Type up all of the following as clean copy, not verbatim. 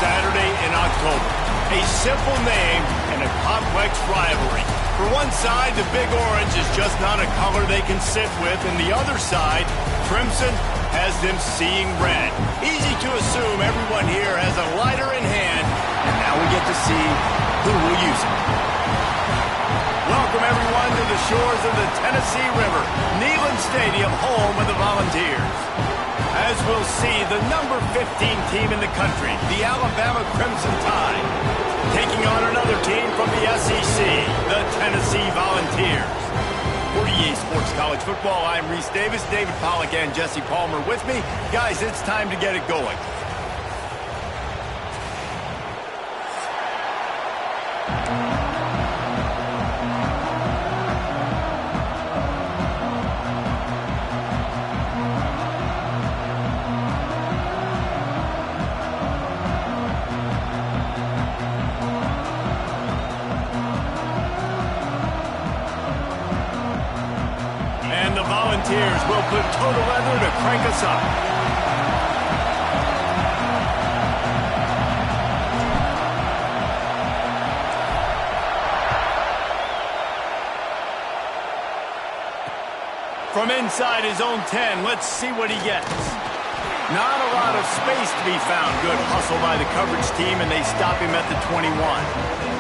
Saturday in October. A simple name and a complex rivalry. For one side, the Big Orange is just not a color they can sit with, and the other side, Crimson, has them seeing red. Easy to assume everyone here has a lighter in hand, and now we get to see who will use it. Welcome, everyone, to the shores of the Tennessee River, Neyland Stadium, home of the Volunteers. As we'll see, the number 15 team in the country, the Alabama Crimson Tide, taking on another team from the SEC, the Tennessee Volunteers. For EA Sports College Football, I'm Reese Davis, David Pollack, and Jesse Palmer with me. Guys, it's time to get it going. Volunteers will put total leather to crank us up. From inside his own 10, let's see what he gets. Not a lot of space to be found. Good hustle by the coverage team, and they stop him at the 21.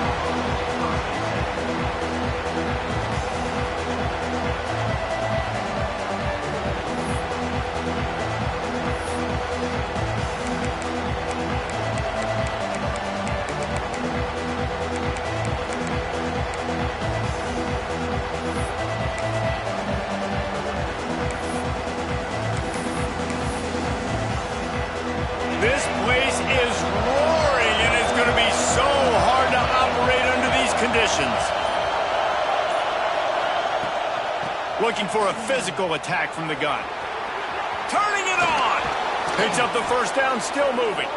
This place is roaring, and it's going to be so hard to operate under these conditions. Looking for a physical attack from the gun. Turning it on. Picks up the first down, still moving.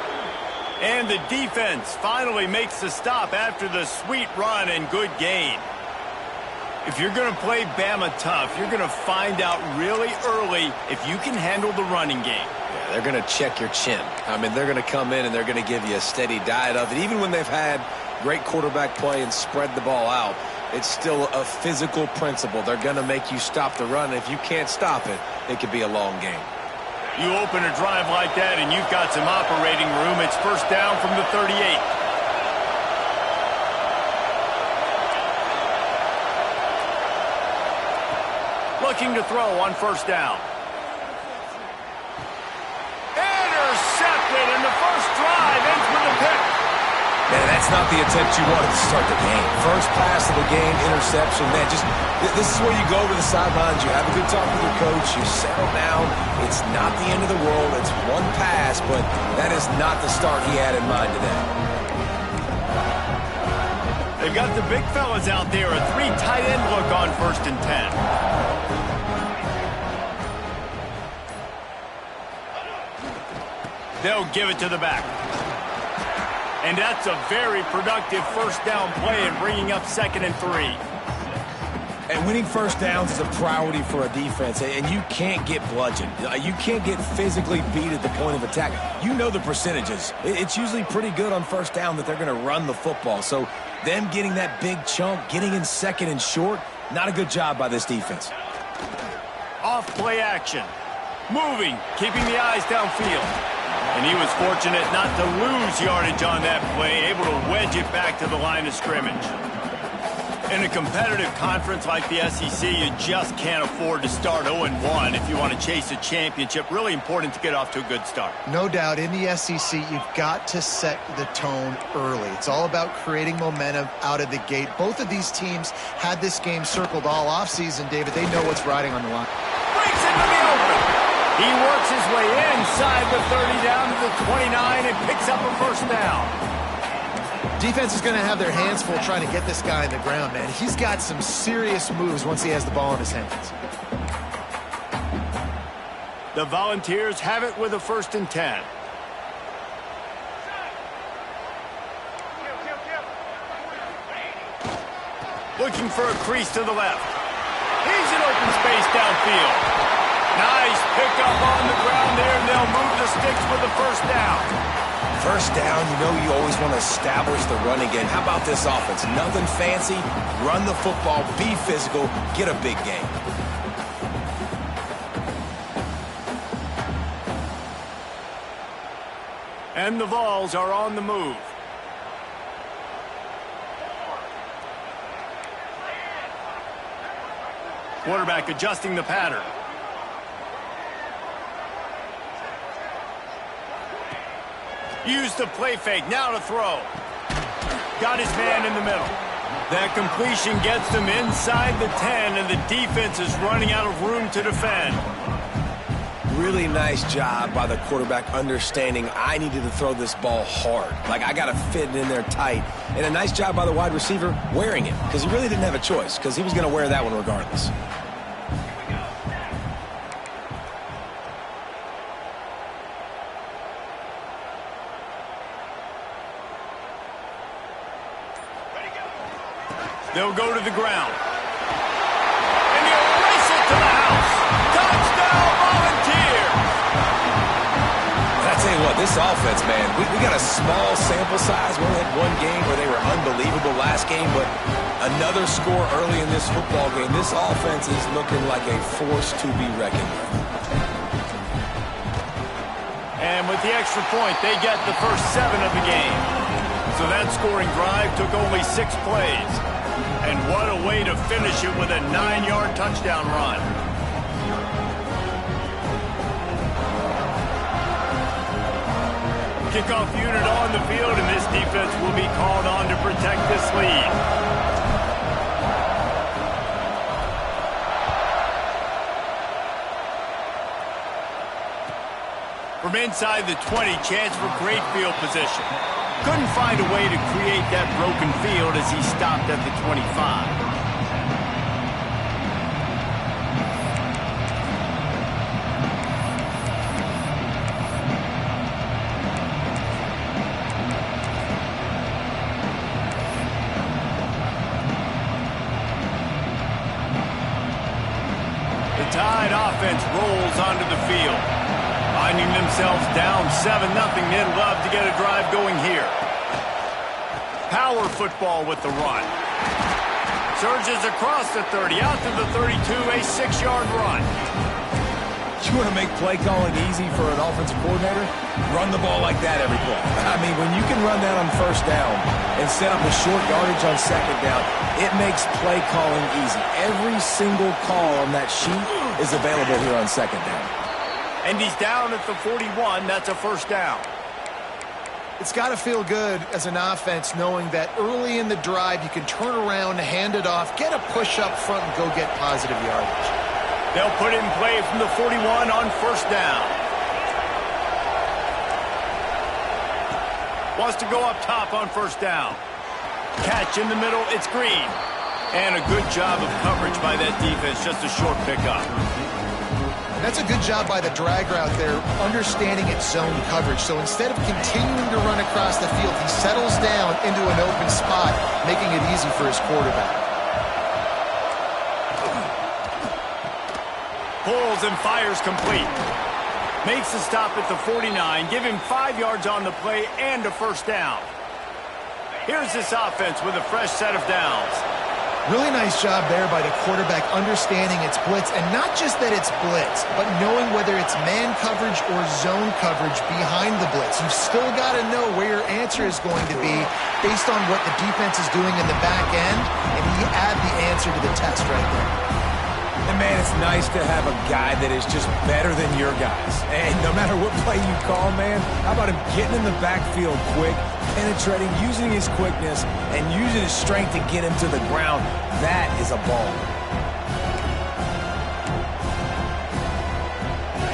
And the defense finally makes the stop after the sweet run and good gain. If you're going to play Bama tough, you're going to find out really early if you can handle the running game. They're going to check your chin. I mean, they're going to come in and they're going to give you a steady diet of it. Even when they've had great quarterback play and spread the ball out, it's still a physical principle. They're going to make you stop the run. If you can't stop it, it could be a long game. You open a drive like that and you've got some operating room. It's first down from the 38. Looking to throw on first down. Intercepted, and the first drive ends with a pick. Man, that's not the attempt you wanted to start the game. First pass of the game, interception. Man, this is where you go over the sidelines. You have a good talk with your coach. You settle down. It's not the end of the world. It's one pass, but that is not the start he had in mind today. They've got the big fellas out there. A 3 tight end look on first and 10. They'll give it to the back. And that's a very productive first down play and bringing up second and 3. And winning first downs is a priority for a defense, and you can't get bludgeoned. You can't get physically beat at the point of attack. You know the percentages. It's usually pretty good on first down that they're going to run the football. So them getting that big chunk, getting in second and short, not a good job by this defense. Off play action. Moving, keeping the eyes downfield. And he was fortunate not to lose yardage on that play, able to wedge it back to the line of scrimmage. In a competitive conference like the SEC, you just can't afford to start 0-1 if you want to chase a championship. Really important to get off to a good start. No doubt, in the SEC, you've got to set the tone early. It's all about creating momentum out of the gate. Both of these teams had this game circled all offseason, David. They know what's riding on the line. Breaks into the open. He works his way inside the 30 down to the 29 and picks up a first down. Defense is going to have their hands full trying to get this guy in the ground, man. He's got some serious moves once he has the ball in his hands. The Volunteers have it with a first and 10. Looking for a crease to the left. He's in open space downfield. Nice pickup on the ground there, and they'll move the sticks with the first down. First down, you know you always want to establish the running game. How about this offense? Nothing fancy. Run the football, be physical, get a big gain. And the Vols are on the move. Quarterback adjusting the pattern. Used the play fake, now to throw. Got his man in the middle. That completion gets them inside the 10, and the defense is running out of room to defend. Really nice job by the quarterback understanding I needed to throw this ball hard. Like, I got to fit it in there tight. And a nice job by the wide receiver wearing it, because he really didn't have a choice, because he was going to wear that one regardless. They'll go to the ground. And he'll race it to the house. Touchdown, Volunteers! I tell you what, this offense, man, we got a small sample size. We only had one game where they were unbelievable last game, but another score early in this football game. This offense is looking like a force to be reckoned with. And with the extra point, they get the first 7 of the game. So that scoring drive took only 6 plays. And what a way to finish it with a 9-yard touchdown run. Kickoff unit on the field, and this defense will be called on to protect this lead. From inside the 20, chance for great field position. Couldn't find a way to create that broken field as he stopped at the 25. The Tide offense rolls onto the field. Finding themselves down 7-0, they'd love to get a drive going here. Power football with the run. Surges across the 30, out to the 32, a 6-yard run. You want to make play calling easy for an offensive coordinator? Run the ball like that every play. I mean, when you can run that on first down and set up a short yardage on second down, it makes play calling easy. Every single call on that sheet is available here on second down. And he's down at the 41. That's a first down. It's got to feel good as an offense knowing that early in the drive you can turn around, hand it off, get a push up front, and go get positive yardage. They'll put it in play from the 41 on first down. Wants to go up top on first down. Catch in the middle, it's Green. And a good job of coverage by that defense, just a short pickup. That's a good job by the drag route there, understanding its zone coverage. So instead of continuing to run across the field, he settles down into an open spot, making it easy for his quarterback. Pulls and fires complete. Makes the stop at the 49, give him 5 yards on the play and a first down. Here's this offense with a fresh set of downs. Really nice job there by the quarterback understanding its blitz, and not just that it's blitz, but knowing whether it's man coverage or zone coverage behind the blitz. You've still got to know where your answer is going to be based on what the defense is doing in the back end, and you add the answer to the test right there. And, man, it's nice to have a guy that is just better than your guys. And no matter what play you call, man, how about him getting in the backfield quick, penetrating, using his quickness, and using his strength to get him to the ground. That is a ball.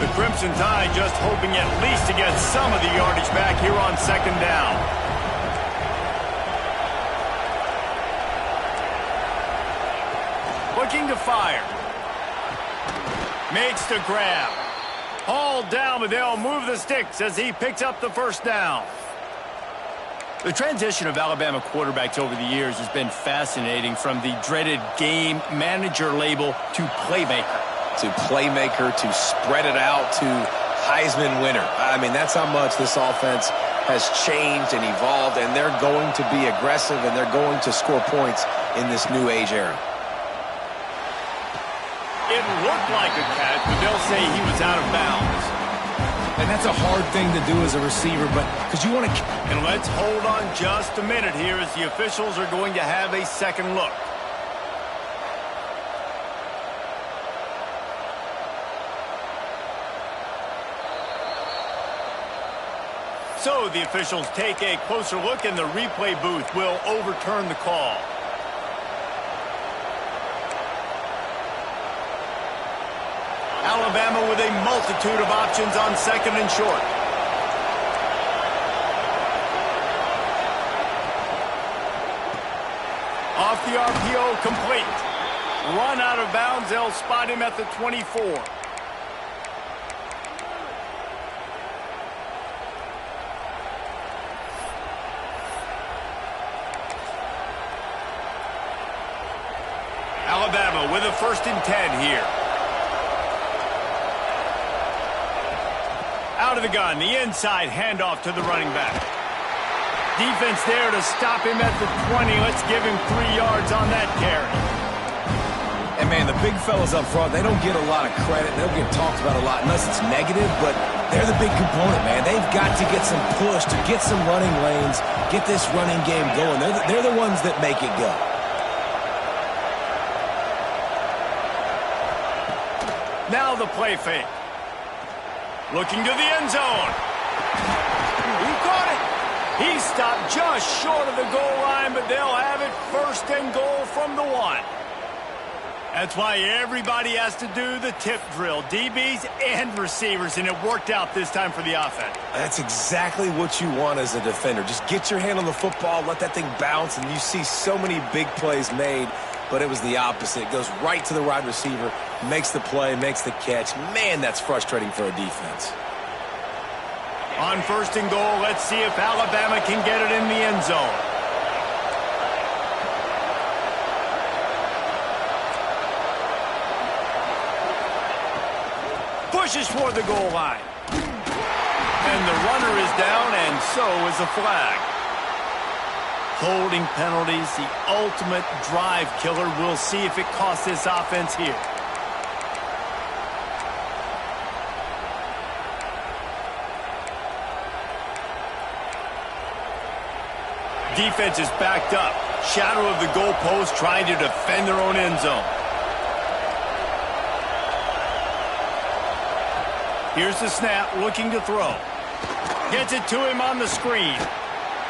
The Crimson Tide just hoping at least to get some of the yardage back here on second down. Looking to fire. Makes the grab. Hauled down, but they'll move the sticks as he picks up the first down. The transition of Alabama quarterbacks over the years has been fascinating, from the dreaded game manager label to playmaker. To spread it out to Heisman winner. I mean, that's how much this offense has changed and evolved, and they're going to be aggressive, and they're going to score points in this new age era. It looked like a catch, but they'll say he was out of bounds. And that's a hard thing to do as a receiver, but because you want to... And let's hold on just a minute here as the officials are going to have a second look. So the officials take a closer look, and the replay booth will overturn the call. Alabama with a multitude of options on second and short. Off the RPO, complete. Run out of bounds, they'll spot him at the 24. Alabama with a 1st and 10 here. Out of the gun, the inside handoff to the running back. Defense there to stop him at the 20. Let's give him 3 yards on that carry. And, man, the big fellas up front, they don't get a lot of credit. They don't get talked about a lot unless it's negative, but they're the big component, man. They've got to get some push, to get some running lanes, get this running game going. They're the ones that make it go. Now the play fake. Looking to the end zone. He caught it. He stopped just short of the goal line, but they'll have it 1st and goal from the 1. That's why everybody has to do the tip drill, DBs and receivers, and it worked out this time for the offense. That's exactly what you want as a defender. Just get your hand on the football, let that thing bounce, and you see so many big plays made, but it was the opposite. It goes right to the wide receiver, makes the play, makes the catch. Man, that's frustrating for a defense. On 1st and goal, let's see if Alabama can get it in the end zone. Pushes for the goal line. And the runner is down, and so is a flag. Holding penalties, the ultimate drive killer. We'll see if it costs this offense here. Defense is backed up. Shadow of the goalpost, trying to defend their own end zone. Here's the snap, looking to throw. Gets it to him on the screen.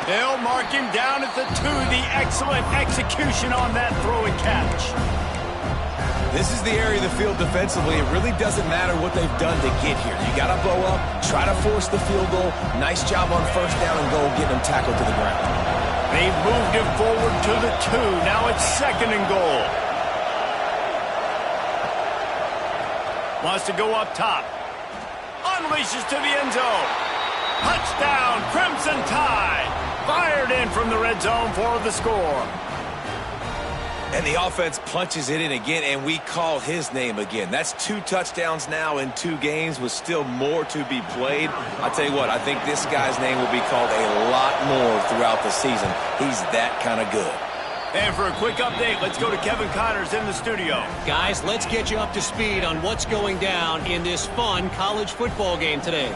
They'll mark him down at the 2. The excellent execution on that throw and catch. This is the area of the field defensively. It really doesn't matter what they've done to get here. You got to blow up, try to force the field goal. Nice job on 1st down and goal, getting him tackled to the ground. They've moved him forward to the 2. Now it's 2nd and goal. Wants to go up top. Unleashes to the end zone. Touchdown, Crimson Tide. Fired in from the red zone for the score. And the offense punches it in again, and we call his name again. That's 2 touchdowns now in 2 games with still more to be played. I'll tell you what, I think this guy's name will be called a lot more throughout the season. He's that kind of good. And for a quick update, let's go to Kevin Connors in the studio. Guys, let's get you up to speed on what's going down in this fun college football game today.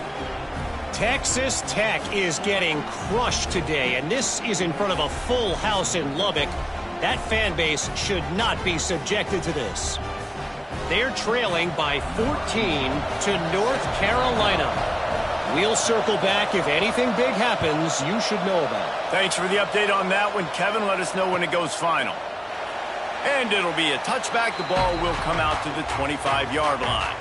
Texas Tech is getting crushed today, and this is in front of a full house in Lubbock. That fan base should not be subjected to this. They're trailing by 14 to North Carolina. We'll circle back if anything big happens you should know about. Thanks for the update on that one, Kevin. Let us know when it goes final. And it'll be a touchback. The ball will come out to the 25-yard line.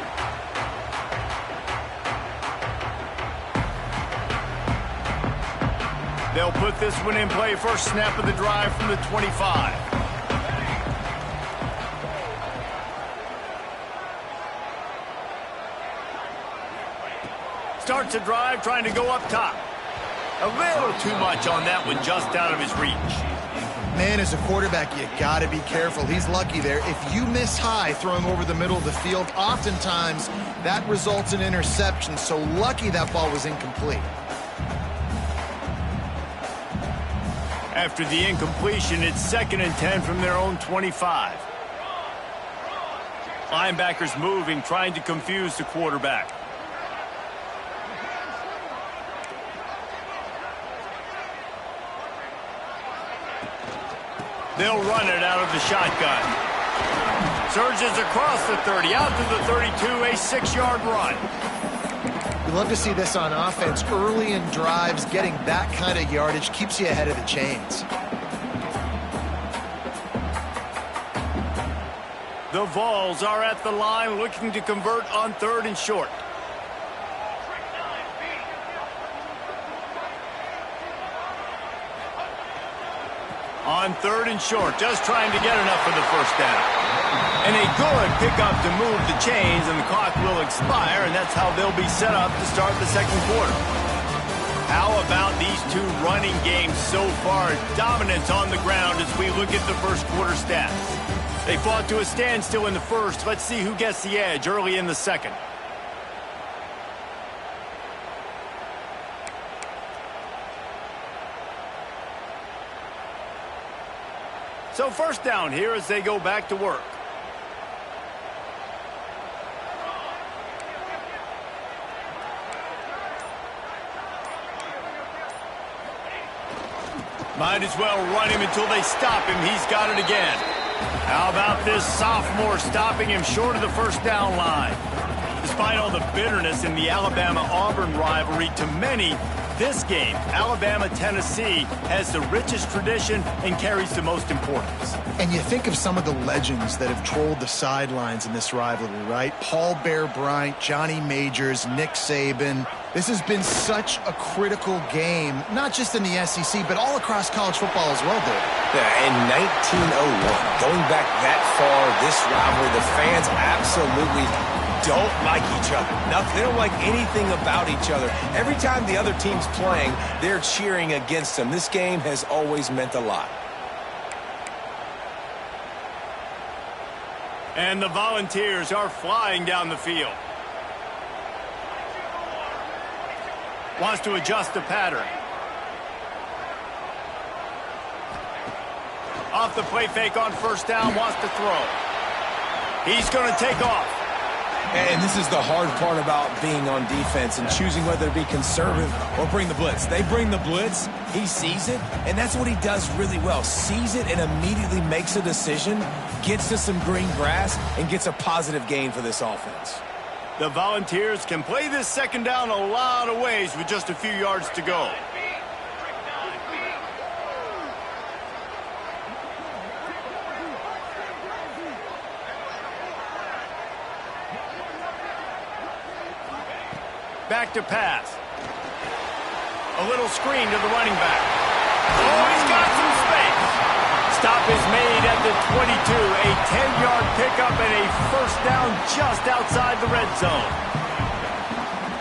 They'll put this one in play. First snap of the drive from the 25. Starts a drive, trying to go up top. A little too much on that one, just out of his reach. Man, as a quarterback, you got to be careful. He's lucky there. If you miss high throwing over the middle of the field, oftentimes that results in interception. So lucky that ball was incomplete. After the incompletion, it's 2nd and 10 from their own 25. Linebackers moving, trying to confuse the quarterback. They'll run it out of the shotgun. Surges across the 30, out to the 32, a 6-yard run. You love to see this on offense. Early in drives, getting that kind of yardage keeps you ahead of the chains. The Vols are at the line looking to convert on 3rd and short. On 3rd and short, just trying to get enough for the first down. And a good pickup to move the chains, and the clock will expire, and that's how they'll be set up to start the 2nd quarter. How about these two running games so far? Dominance on the ground as we look at the first quarter stats. They fought to a standstill in the first. Let's see who gets the edge early in the second. So first down here as they go back to work. Might as well run him until they stop him. He's got it again. How about this sophomore stopping him short of the first down line? Despite all the bitterness in the Alabama-Auburn rivalry, to many, this game, Alabama-Tennessee, has the richest tradition and carries the most importance. And you think of some of the legends that have trolled the sidelines in this rivalry, right? Paul Bear Bryant, Johnny Majors, Nick Saban. This has been such a critical game, not just in the SEC, but all across college football as well, Dave. Yeah, in 1901, going back that far, this rivalry, the fans absolutely don't like each other. They don't like anything about each other. Every time the other team's playing, they're cheering against them. This game has always meant a lot. And the Volunteers are flying down the field. Wants to adjust the pattern. Off the play fake on first down, wants to throw. He's going to take off. And this is the hard part about being on defense and choosing whether to be conservative or bring the blitz. They bring the blitz, he sees it, and that's what he does really well. Sees it and immediately makes a decision, gets to some green grass, and gets a positive gain for this offense. The Volunteers can play this second down a lot of ways with just a few yards to go. Back to pass. A little screen to the running back. Oh, he's got some space. Stop is made at the 22. A 10-yard pickup and a first down just outside the red zone.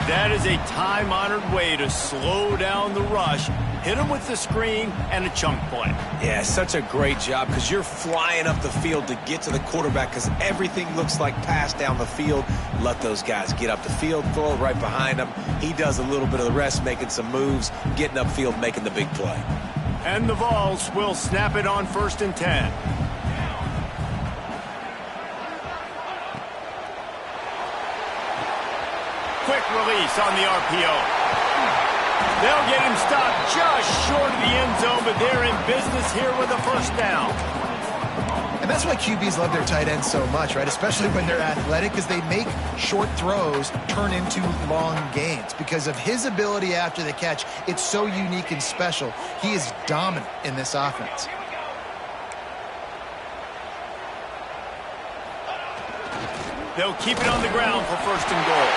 That is a time-honored way to slow down the rush, hit him with the screen, and a chunk play. Yeah, such a great job because you're flying up the field to get to the quarterback because everything looks like pass down the field. Let those guys get up the field, throw it right behind him. He does a little bit of the rest, making some moves, getting upfield, making the big play. And the Vols will snap it on 1st and 10. Quick release on the RPO. They'll get him stopped just short of the end zone, but they're in business here with a first down. And that's why QBs love their tight ends so much, right? Especially when they're athletic, because they make short throws turn into long gains. Because of his ability after the catch, it's so unique and special. He is dominant in this offense. They'll keep it on the ground for 1st and goal.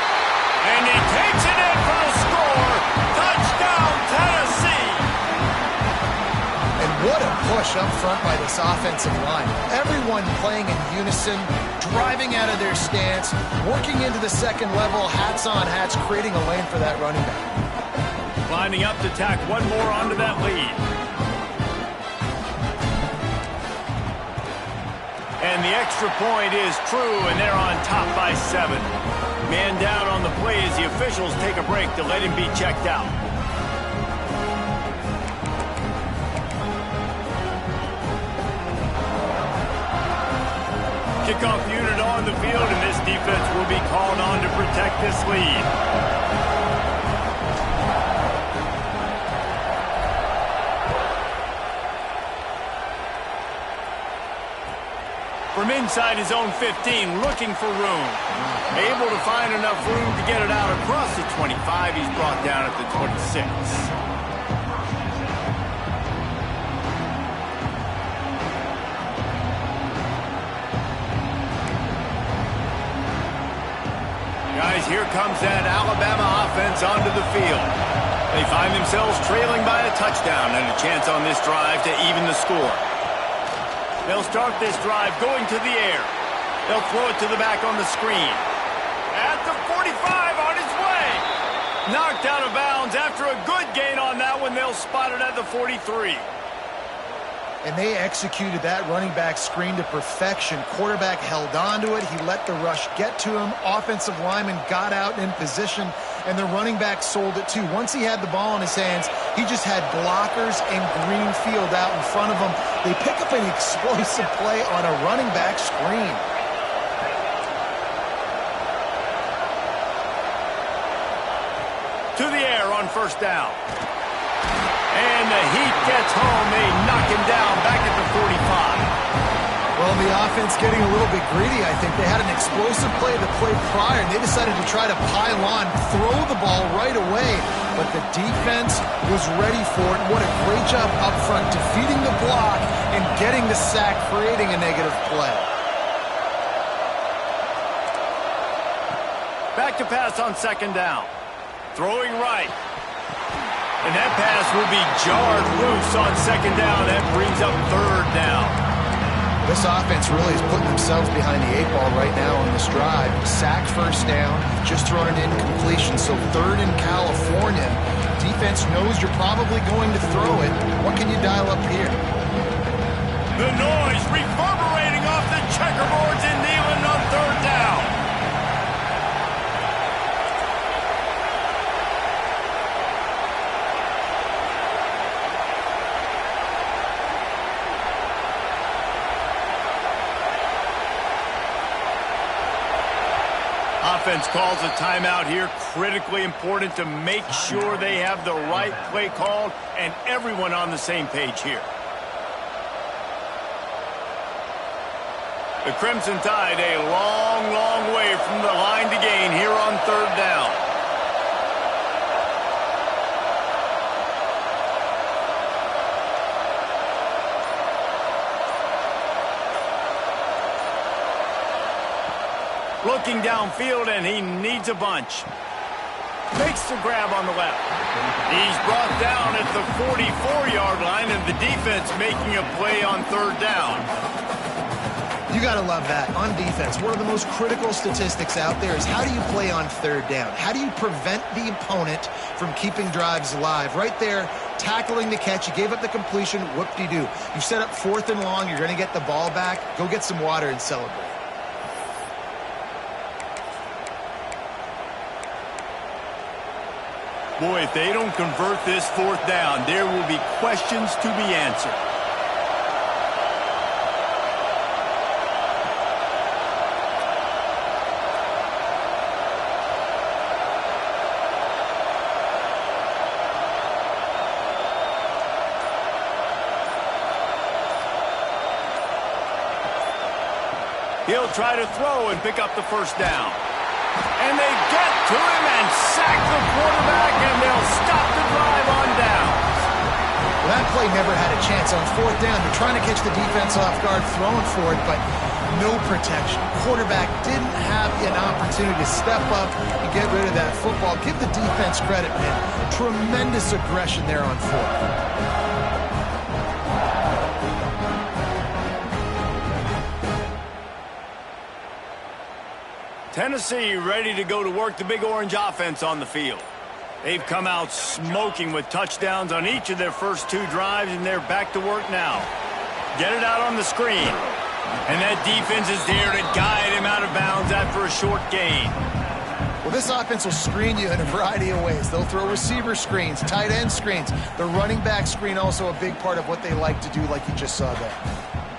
And he takes it in for the score. Touchdown, Tennessee! And what a push up front by this offensive line. Everyone playing in unison, driving out of their stance, working into the second level, hats on hats, creating a lane for that running back. Lining up to tack one more onto that lead. And the extra point is true, and they're on top by 7. Man down on the play as the officials take a break to let him be checked out. Kickoff unit on the field, and this defense will be called on to protect this lead. From inside his own 15, looking for room. Able to find enough room to get it out across the 25. He's brought down at the 26. Guys, here comes that Alabama offense onto the field. They find themselves trailing by a touchdown and a chance on this drive to even the score. They'll start this drive going to the air. They'll throw it to the back on the screen. At the 45, on his way. Knocked out of bounds after a good gain on that one. They'll spot it at the 43. And they executed that running back screen to perfection. Quarterback held on to it. He let the rush get to him. Offensive lineman got out in position, and the running back sold it too. Once he had the ball in his hands, he just had blockers and green field out in front of him. They pick up an explosive play on a running back screen. To the air on first down. And the heat gets home. They knock him down back at the 45. Well, the offense getting a little bit greedy, I think. They had an explosive play the play prior, and they decided to try to pile on, throw the ball right away. But the defense was ready for it. What a great job up front, defeating the block and getting the sack, creating a negative play. Back to pass on second down. Throwing right. And that pass will be jarred loose on second down. That brings up third down. This offense really is putting themselves behind the 8 ball right now on this drive. Sack first down, just thrown an incompletion, so third in California. Defense knows you're probably going to throw it. What can you dial up here? The noise reverberating off the checkerboards in Neyland on third down. Offense calls a timeout here. Critically important to make sure they have the right play called and everyone on the same page here. The Crimson Tide a long, long way from the line to gain here on third down. Looking downfield, and he needs a bunch. Makes the grab on the left. He's brought down at the 44-yard line, and the defense making a play on third down. You got to love that. On defense, one of the most critical statistics out there is how do you play on third down? How do you prevent the opponent from keeping drives alive? Right there, tackling the catch. You gave up the completion. Whoop-de-doo. You set up fourth and long. You're going to get the ball back. Go get some water and celebrate. Boy, if they don't convert this fourth down, there will be questions to be answered. He'll try to throw and pick up the first down. And they get to him and sack the quarterback, and they'll stop the drive on downs. Well, that play never had a chance on fourth down. They're trying to catch the defense off guard, throwing for it, but no protection. Quarterback didn't have an opportunity to step up and get rid of that football. Give the defense credit, man. Tremendous aggression there on fourth. Tennessee ready to go to work the Big Orange offense on the field. They've come out smoking with touchdowns on each of their first two drives, and they're back to work now. Get it out on the screen. And that defense is there to guide him out of bounds after a short gain. Well, this offense will screen you in a variety of ways. They'll throw receiver screens, tight end screens. The running back screen also a big part of what they like to do, like you just saw there.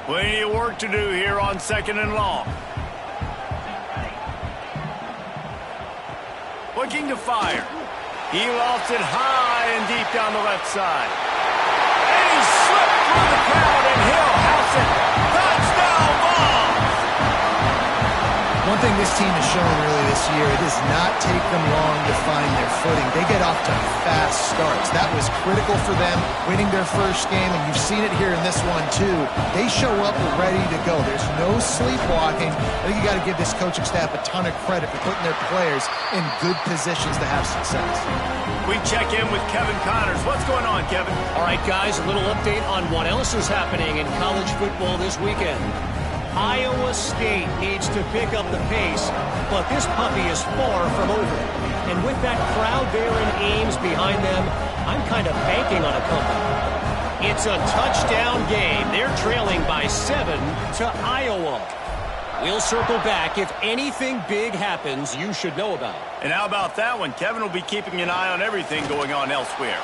Plenty of work to do here on 2nd and long. Looking to fire. He lofts it high and deep down the left side. And he slipped through the crowd, and Hill house it. Touchdown ball! One thing this team has shown really this year, it does not take them long to find their footing. They get off to fast starts. That was critical for them winning their first game, and you've seen it here in this one too. They show up ready to go. There's no sleepwalking. I think you got to give this coaching staff a ton of credit for putting their players in good positions to have success. We check in with Kevin Connors. What's going on, Kevin? All right, guys, a little update on what else is happening in college football this weekend. Iowa State needs to pick up the pace, but this puppy is far from over. And with that crowd there in Ames behind them, I'm kind of banking on a comeback. It's a touchdown game. They're trailing by 7 to Iowa. We'll circle back. If anything big happens, you should know about it. And how about that one? Kevin will be keeping an eye on everything going on elsewhere.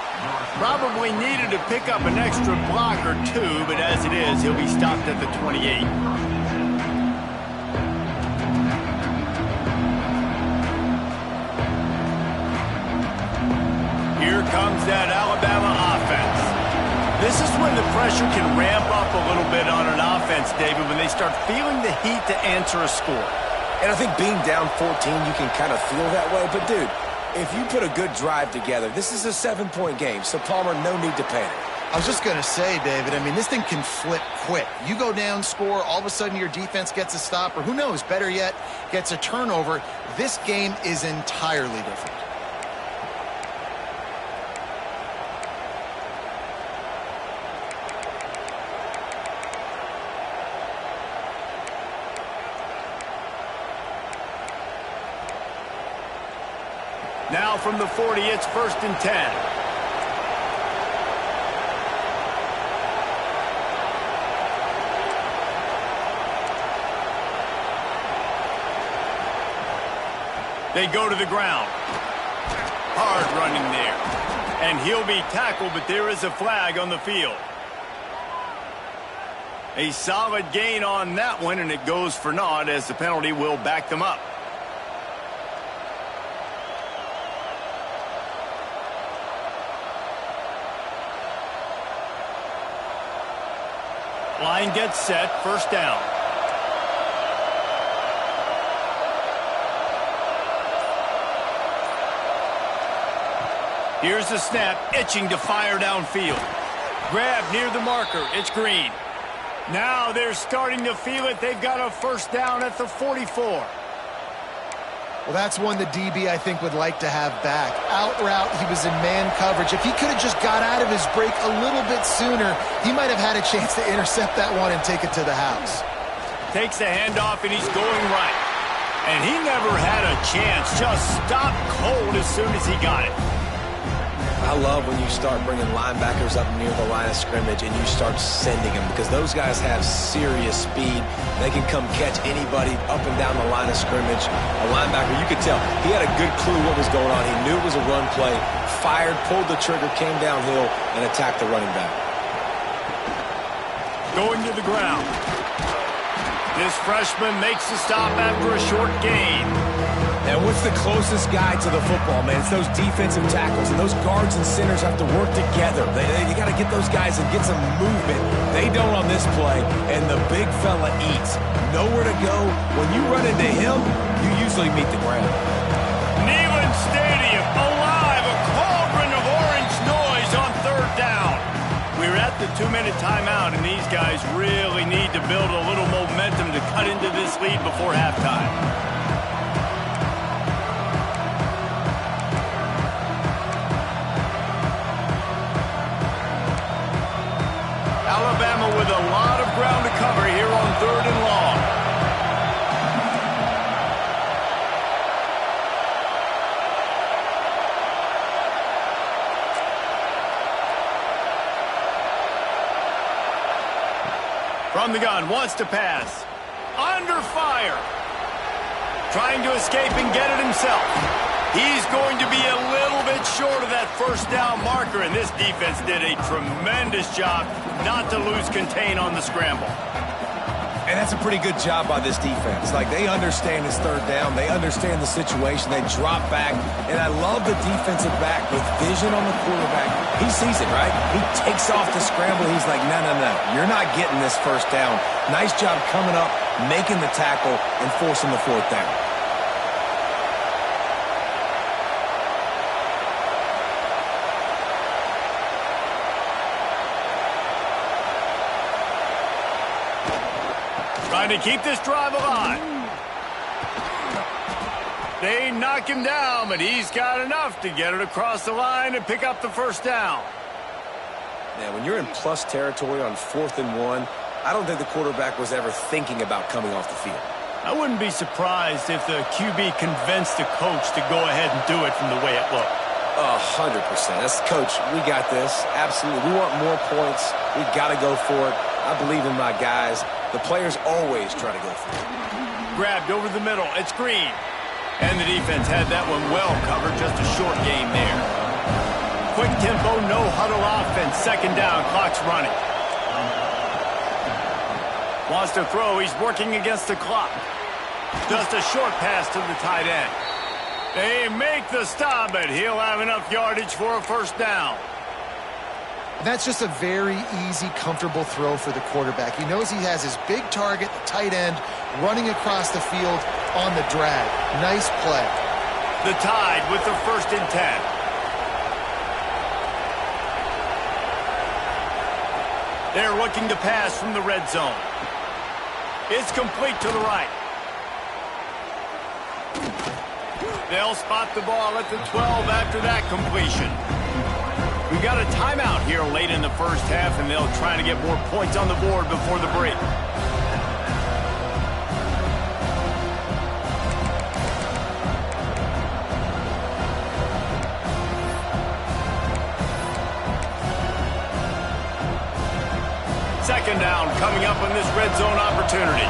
Probably needed to pick up an extra block or two, but as it is, he'll be stopped at the 28. Here comes that Alabama offense. This is when the pressure can ramp up a little bit on an offense, David, when they start feeling the heat to answer a score. And I think being down 14, you can kind of feel that way. But, dude, if you put a good drive together, this is a 7-point game. So, Palmer, no need to panic. I was just going to say, David, I mean, this thing can flip quick. You go down, score, all of a sudden your defense gets a stop, or who knows, better yet, gets a turnover. This game is entirely different. Now from the 40, it's 1st and 10. They go to the ground. Hard running there. And he'll be tackled, but there is a flag on the field. A solid gain on that one, and it goes for naught as the penalty will back them up. Line gets set, 1st down. Here's the snap, itching to fire downfield. Grab near the marker, it's Green. Now they're starting to feel it. They've got a 1st down at the 44. Well, that's one the DB, I think, would like to have back. Out route, he was in man coverage. If he could have just got out of his break a little bit sooner, he might have had a chance to intercept that one and take it to the house. Takes the handoff, and he's going right. And he never had a chance. Just stopped cold as soon as he got it. I love when you start bringing linebackers up near the line of scrimmage and you start sending them, because those guys have serious speed. They can come catch anybody up and down the line of scrimmage. A linebacker, you could tell, he had a good clue what was going on. He knew it was a run play, fired, pulled the trigger, came downhill, and attacked the running back. Going to the ground. This freshman makes the stop after a short gain. And what's the closest guy to the football, man? It's those defensive tackles, and those guards and centers have to work together. They got to get those guys and get some movement. They don't on this play, and the big fella eats. Nowhere to go. When you run into him, you usually meet the ground. Neyland Stadium, alive, a cauldron of orange noise on 3rd down. We're at the 2-minute timeout, and these guys really need to build a little momentum to cut into this lead before halftime. Alabama with a lot of ground to cover here on 3rd and long. From the gun, wants to pass. Under fire. Trying to escape and get it himself. He's going to be a little bit short of that 1st down marker, and this defense did a tremendous job not to lose contain on the scramble. And that's a pretty good job by this defense. Like, they understand it's third down. They understand the situation. They drop back. And I love the defensive back with vision on the quarterback. He sees it, right? He takes off the scramble. He's like, no, no, no. You're not getting this first down. Nice job coming up, making the tackle, and forcing the fourth down. Trying to keep this drive alive. They knock him down, but he's got enough to get it across the line and pick up the first down. Yeah, when you're in plus territory on 4th and 1, I don't think the quarterback was ever thinking about coming off the field. I wouldn't be surprised if the QB convinced the coach to go ahead and do it from the way it looked. 100%. That's coach. We got this. Absolutely. We want more points. We got to go for it. I believe in my guys. The players always try to go for it. Grabbed over the middle. It's Green. And the defense had that one well covered. Just a short game there. Quick tempo, no huddle offense. Second down. Clock's running. Wants to throw. He's working against the clock. Just a short pass to the tight end. They make the stop, but he'll have enough yardage for a first down. That's just a very easy, comfortable throw for the quarterback. He knows he has his big target, the tight end, running across the field on the drag. Nice play. The Tide with the 1st and 10. They're looking to pass from the red zone. It's complete to the right. They'll spot the ball at the 12 after that completion. We got a timeout here late in the first half, and they'll try to get more points on the board before the break. Second down coming up on this red zone opportunity.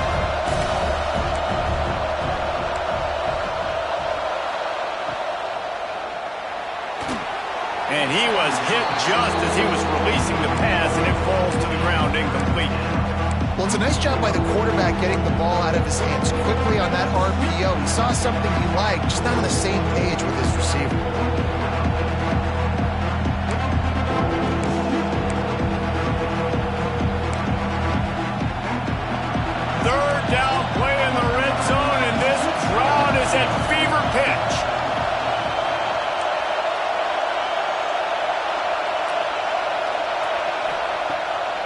And he was hit just as he was releasing the pass, and it falls to the ground incomplete. Well, it's a nice job by the quarterback getting the ball out of his hands quickly on that RPO. He saw something he liked, just not on the same page with his receiver. Third down play in the red zone, and this crowd is at fever pitch.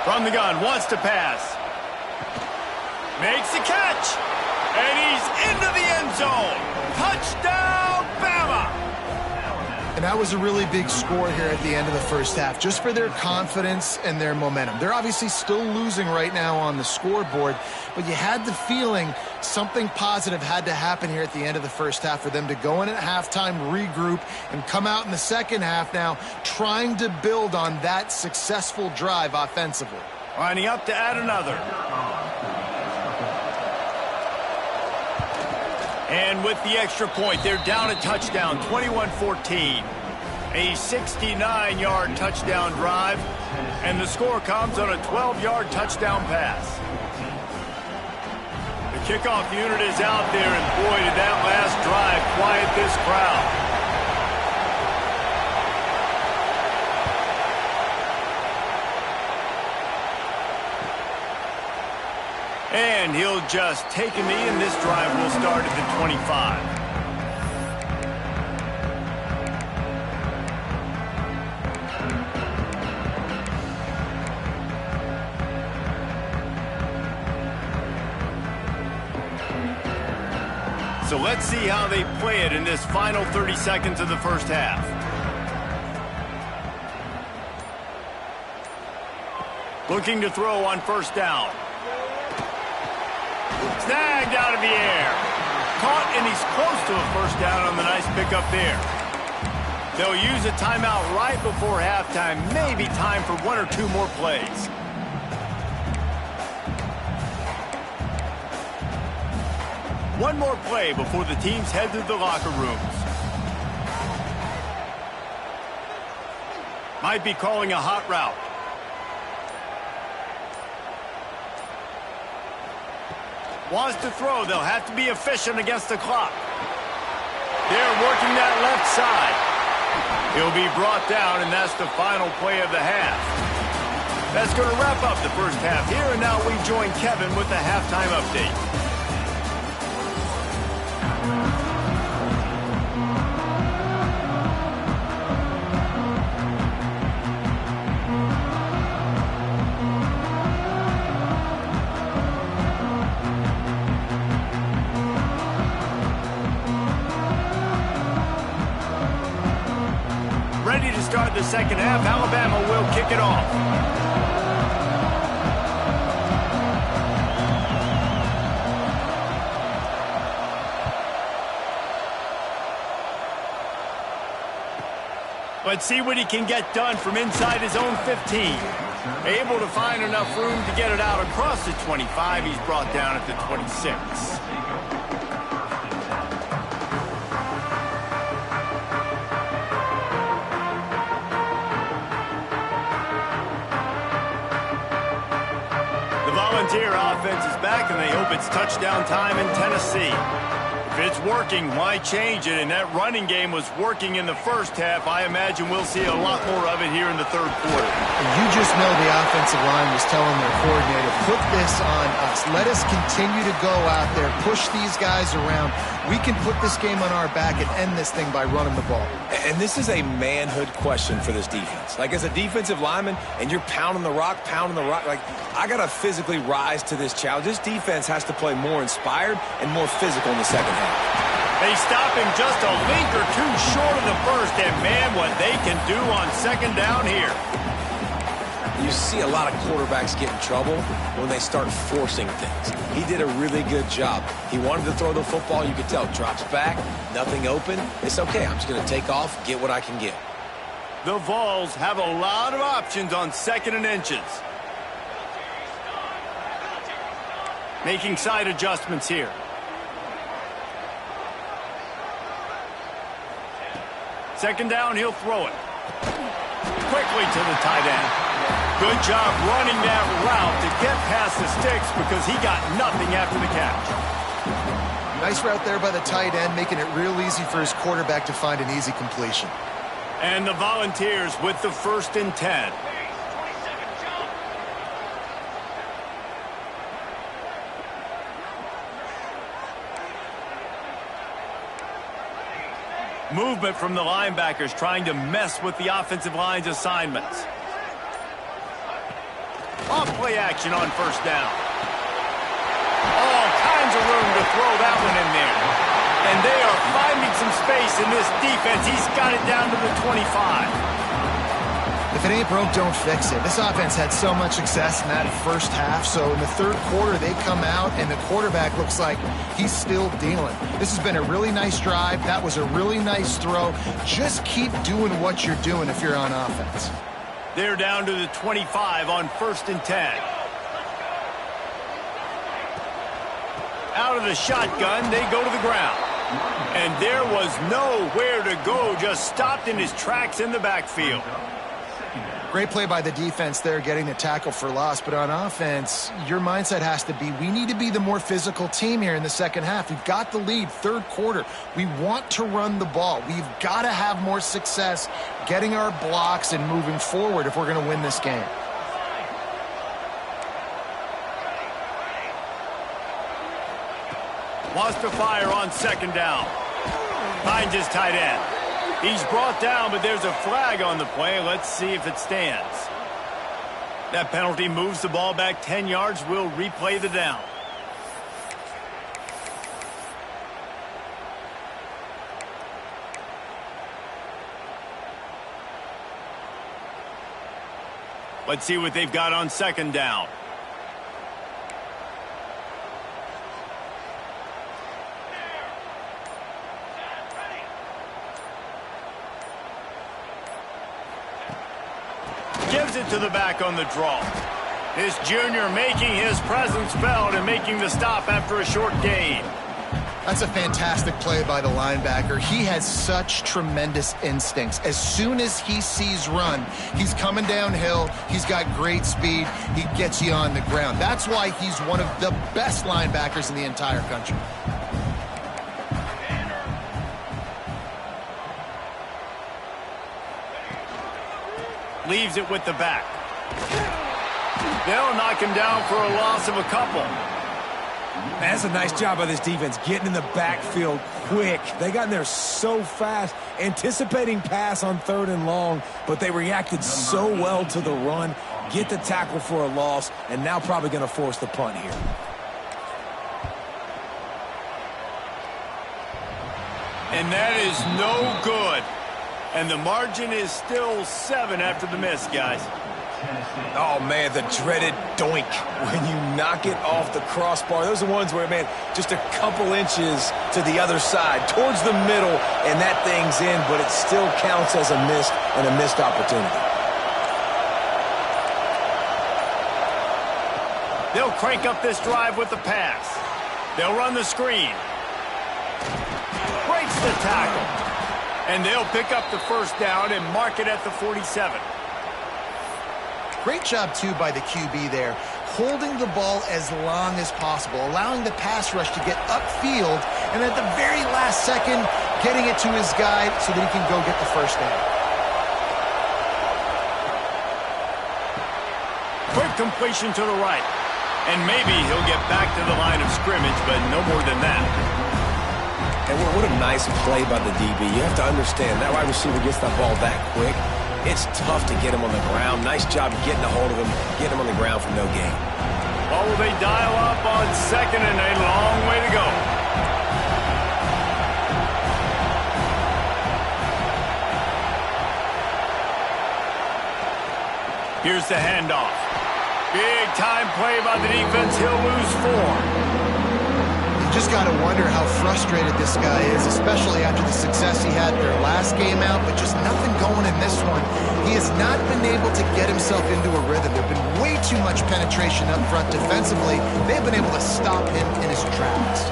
From the gun, wants to pass. Makes the catch. And he's into the end zone. Touchdown, Bama! And that was a really big score here at the end of the first half, just for their confidence and their momentum. They're obviously still losing right now on the scoreboard, but you had the feeling something positive had to happen here at the end of the first half for them to go in at halftime, regroup, and come out in the second half now trying to build on that successful drive offensively. Lining up to add another. And with the extra point, they're down a touchdown, 21-14. A 69-yard touchdown drive, and the score comes on a 12-yard touchdown pass. The kickoff unit is out there, and boy, did that last drive quiet this crowd. And he'll just take a knee, and this drive will start at the 25. So let's see how they play it in this final 30 seconds of the first half. Looking to throw on first down. Snagged out of the air. Caught, and he's close to a first down on the nice pickup there. They'll use a timeout right before halftime. Maybe time for one or two more plays. One more play before the teams head to the locker rooms. Might be calling a hot route. Wants to throw. They'll have to be efficient against the clock. They're working that left side. He'll be brought down, and that's the final play of the half. That's going to wrap up the first half here, and now we join Kevin with the halftime update. Ready to start the second half. Alabama will kick it off. Let's see what he can get done from inside his own 15. Able to find enough room to get it out across the 25. He's brought down at the 26. Volunteer offense is back, and they hope it's touchdown time in Tennessee. If it's working, why change it? And that running game was working in the first half. I imagine we'll see a lot more of it here in the third quarter. And you just know the offensive line was telling their coordinator, put this on us. Let us continue to go out there, push these guys around. We can put this game on our back and end this thing by running the ball. And this is a manhood question for this defense. Like, as a defensive lineman, and you're pounding the rock, like, I got to physically rise to this challenge. This defense has to play more inspired and more physical in the second half. They stop him just a link or two short of the first, and man, what they can do on second down here. You see a lot of quarterbacks get in trouble when they start forcing things. He did a really good job. He wanted to throw the football. You could tell. Drops back, nothing open. It's okay. I'm just going to take off, get what I can get. The Vols have a lot of options on second and inches. Making side adjustments here. Second down, he'll throw it. Quickly to the tight end. Good job running that route to get past the sticks because he got nothing after the catch. Nice route there by the tight end, making it real easy for his quarterback to find an easy completion. And the Volunteers with the 1st and 10. Movement from the linebackers trying to mess with the offensive line's assignments. Off play action on first down. All kinds of room to throw that one in there. And they are finding some space in this defense. He's got it down to the 25. If it ain't broke, don't fix it. This offense had so much success in that first half, so in the third quarter they come out and the quarterback looks like he's still dealing. This has been a really nice drive. That was a really nice throw. Just keep doing what you're doing if you're on offense. They're down to the 25 on 1st and 10. Out of the shotgun, they go to the ground. And there was nowhere to go, just stopped in his tracks in the backfield. Great play by the defense there, getting the tackle for loss. But on offense, your mindset has to be, we need to be the more physical team here in the second half. We've got the lead, third quarter. We want to run the ball. We've got to have more success getting our blocks and moving forward if we're going to win this game. Wants to fire on second down. Finds his tight end. He's brought down, but there's a flag on the play. Let's see if it stands. That penalty moves the ball back 10 yards. We'll replay the down. Let's see what they've got on second down. Gives it to the back on the draw. This junior making his presence felt and making the stop after a short gain. That's a fantastic play by the linebacker. He has such tremendous instincts. As soon as he sees run, he's coming downhill. He's got great speed. He gets you on the ground. That's why he's one of the best linebackers in the entire country. Leaves it with the back. They'll knock him down for a loss of a couple. That's a nice job by this defense, getting in the backfield quick. They got in there so fast, anticipating pass on 3rd and long, but they reacted so well to the run, get the tackle for a loss, and now probably going to force the punt here. And that is no good. And the margin is still 7 after the miss, guys. Oh, man, the dreaded doink when you knock it off the crossbar. Those are ones where, man, just a couple inches to the other side, towards the middle, and that thing's in, but it still counts as a miss and a missed opportunity. They'll crank up this drive with the pass. They'll run the screen. Breaks the tackle. And they'll pick up the first down and mark it at the 47. Great job, too, by the QB there, holding the ball as long as possible, allowing the pass rush to get upfield, and at the very last second, getting it to his guy so that he can go get the first down. Quick completion to the right. And maybe he'll get back to the line of scrimmage, but no more than that. And what a nice play by the DB. You have to understand, that wide receiver gets that ball that quick. It's tough to get him on the ground. Nice job getting a hold of him, getting him on the ground for no gain. Well, will they dial up on 2nd and a long way to go? Here's the handoff. Big time play by the defense. He'll lose 4. Just got to wonder how frustrated this guy is, especially after the success he had their last game out, but just nothing going in this one. He has not been able to get himself into a rhythm. There's been way too much penetration up front defensively. They've been able to stop him in his tracks.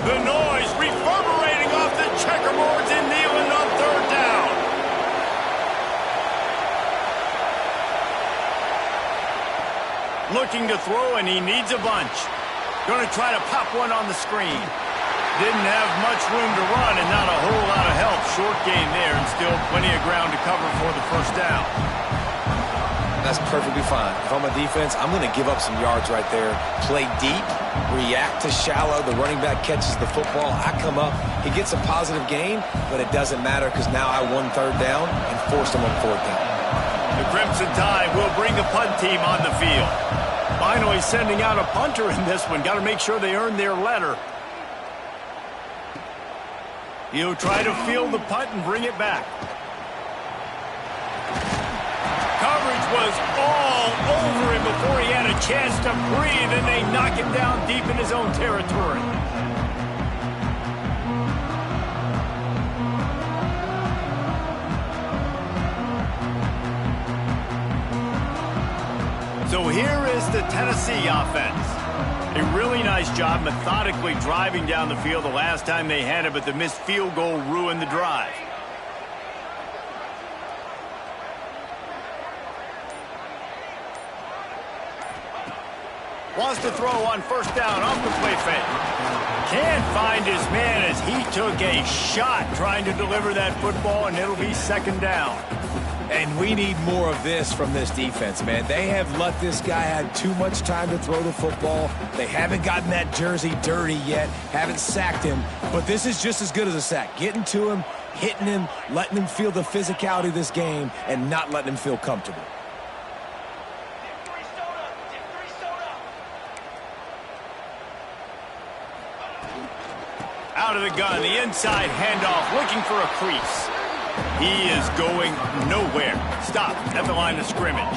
The noise reverberating off the checkerboards in Neyland on 3rd down. Looking to throw, and he needs a bunch. Going to try to pop one on the screen. Didn't have much room to run and not a whole lot of help. Short gain there and still plenty of ground to cover for the first down. That's perfectly fine. If I'm a defense, I'm going to give up some yards right there. Play deep, react to shallow. The running back catches the football. I come up. He gets a positive gain, but it doesn't matter because now I won 3rd down and forced him on 4th down. The Crimson Tide will bring the punt team on the field. Finally sending out a punter in this one. Got to make sure they earn their letter. He'll try to field the punt and bring it back. Coverage was all over him before he had a chance to breathe, and they knock him down deep in his own territory. So here is the Tennessee offense. A really nice job methodically driving down the field the last time they had it, but the missed field goal ruined the drive. Wants to throw on 1st down off the play fake. Can't find his man as he took a shot trying to deliver that football, and it'll be 2nd down. And we need more of this from this defense, man. They have let this guy have too much time to throw the football. They haven't gotten that jersey dirty yet, haven't sacked him. But this is just as good as a sack. Getting to him, hitting him, letting him feel the physicality of this game, and not letting him feel comfortable. Out of the gun, the inside handoff, looking for a crease. He is going nowhere. Stop at the line of scrimmage.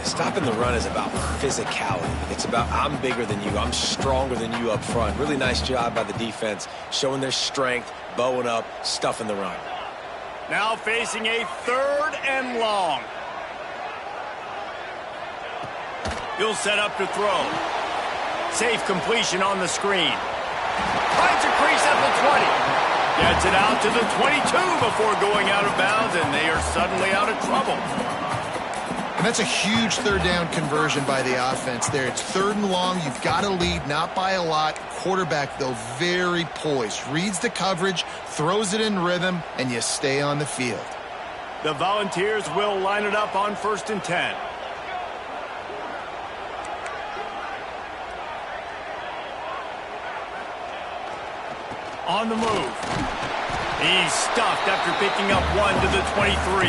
Stopping the run is about physicality. It's about I'm bigger than you. I'm stronger than you up front. Really nice job by the defense, showing their strength, bowing up, stuffing the run. Now facing a 3rd and long. He'll set up to throw. Safe completion on the screen. Finds a crease at the 20. Gets it out to the 22 before going out of bounds, and they are suddenly out of trouble. And that's a huge third down conversion by the offense there. It's 3rd and long. You've got to lead, not by a lot. Quarterback, though, very poised. Reads the coverage, throws it in rhythm, and you stay on the field. The Volunteers will line it up on 1st and 10. On the move. He's stuffed after picking up 1 to the 23.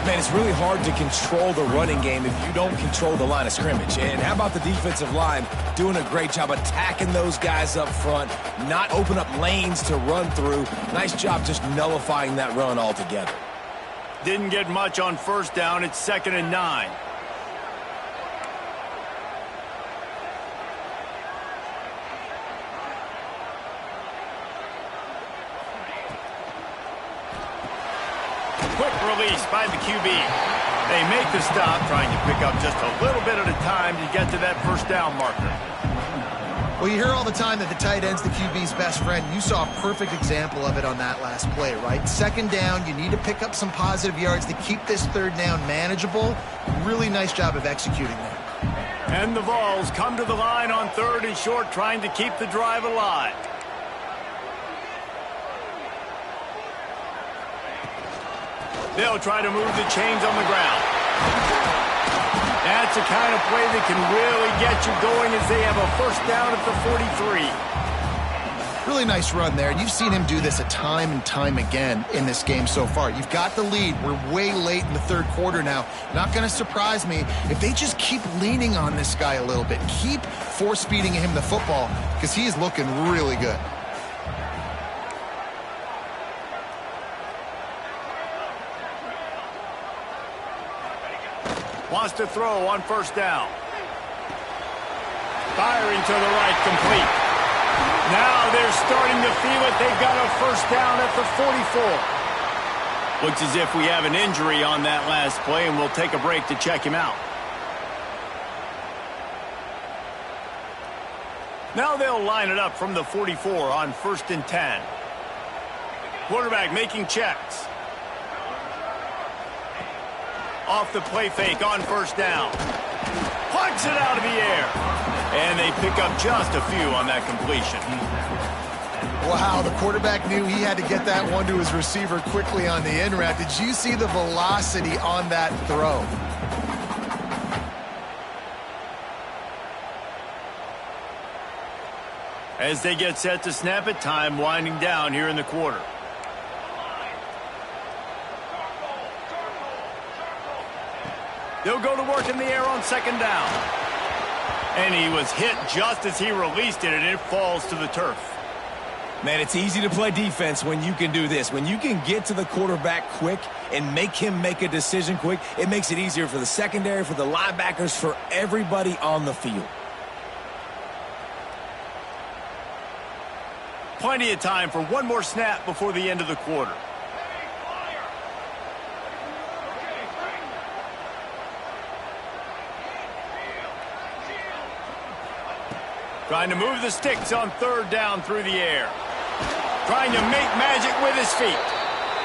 Man, it's really hard to control the running game if you don't control the line of scrimmage. And how about the defensive line doing a great job attacking those guys up front, not open up lanes to run through. Nice job just nullifying that run altogether. Didn't get much on 1st down. It's 2nd and 9. Quick release by the QB. They make the stop, trying to pick up just a little bit at a time to get to that 1st down marker. Well, you hear all the time that the tight end's the QB's best friend. You saw a perfect example of it on that last play, right? 2nd down, you need to pick up some positive yards to keep this 3rd down manageable. Really nice job of executing there. And the Vols come to the line on 3rd and short, trying to keep the drive alive. They'll try to move the chains on the ground. That's the kind of play that can really get you going as they have a 1st down at the 43. Really nice run there. You've seen him do this a time and time again in this game so far. You've got the lead. We're way late in the 3rd quarter now. Not going to surprise me if they just keep leaning on this guy a little bit. Keep force-feeding him the football because he is looking really good. Wants to throw on 1st down. Firing to the right, complete. Now they're starting to feel it. They've got a 1st down at the 44. Looks as if we have an injury on that last play, and we'll take a break to check him out. Now they'll line it up from the 44 on 1st and 10. Quarterback making checks. Off the play fake on 1st down. Plugs it out of the air. And they pick up just a few on that completion. Wow, the quarterback knew he had to get that one to his receiver quickly on the in route. Did you see the velocity on that throw? As they get set to snap it, time winding down here in the quarter. They'll go to work in the air on 2nd down. And he was hit just as he released it, and it falls to the turf. Man, it's easy to play defense when you can do this. When you can get to the quarterback quick and make him make a decision quick, it makes it easier for the secondary, for the linebackers, for everybody on the field. Plenty of time for one more snap before the end of the quarter. Trying to move the sticks on 3rd down through the air. Trying to make magic with his feet.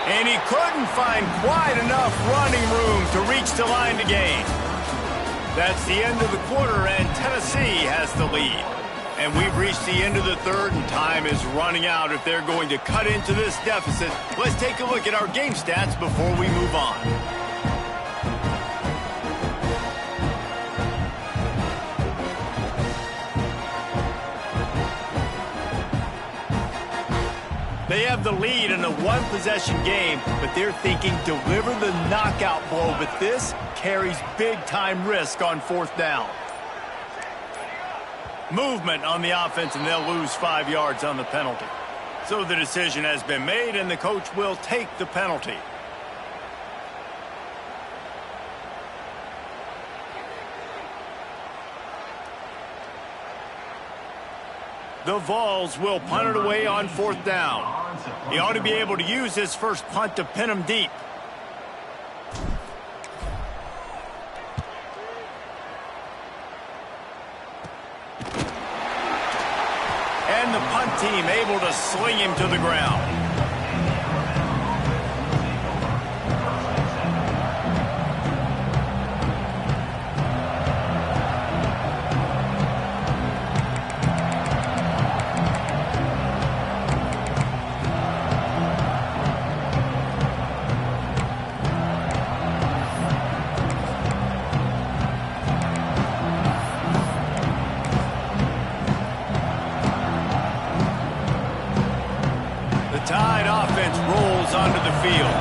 And he couldn't find quite enough running room to reach the line to gain. That's the end of the quarter, and Tennessee has the lead. And we've reached the end of the 3rd, and time is running out if they're going to cut into this deficit. Let's take a look at our game stats before we move on. They have the lead in a one-possession game, but they're thinking deliver the knockout blow, but this carries big-time risk on 4th down. Movement on the offense, and they'll lose 5 yards on the penalty. So the decision has been made, and the coach will take the penalty. The Vols will punt it away on 4th down. He ought to be able to use his first punt to pin him deep. punt team able to sling him to the ground. Tide offense rolls onto the field.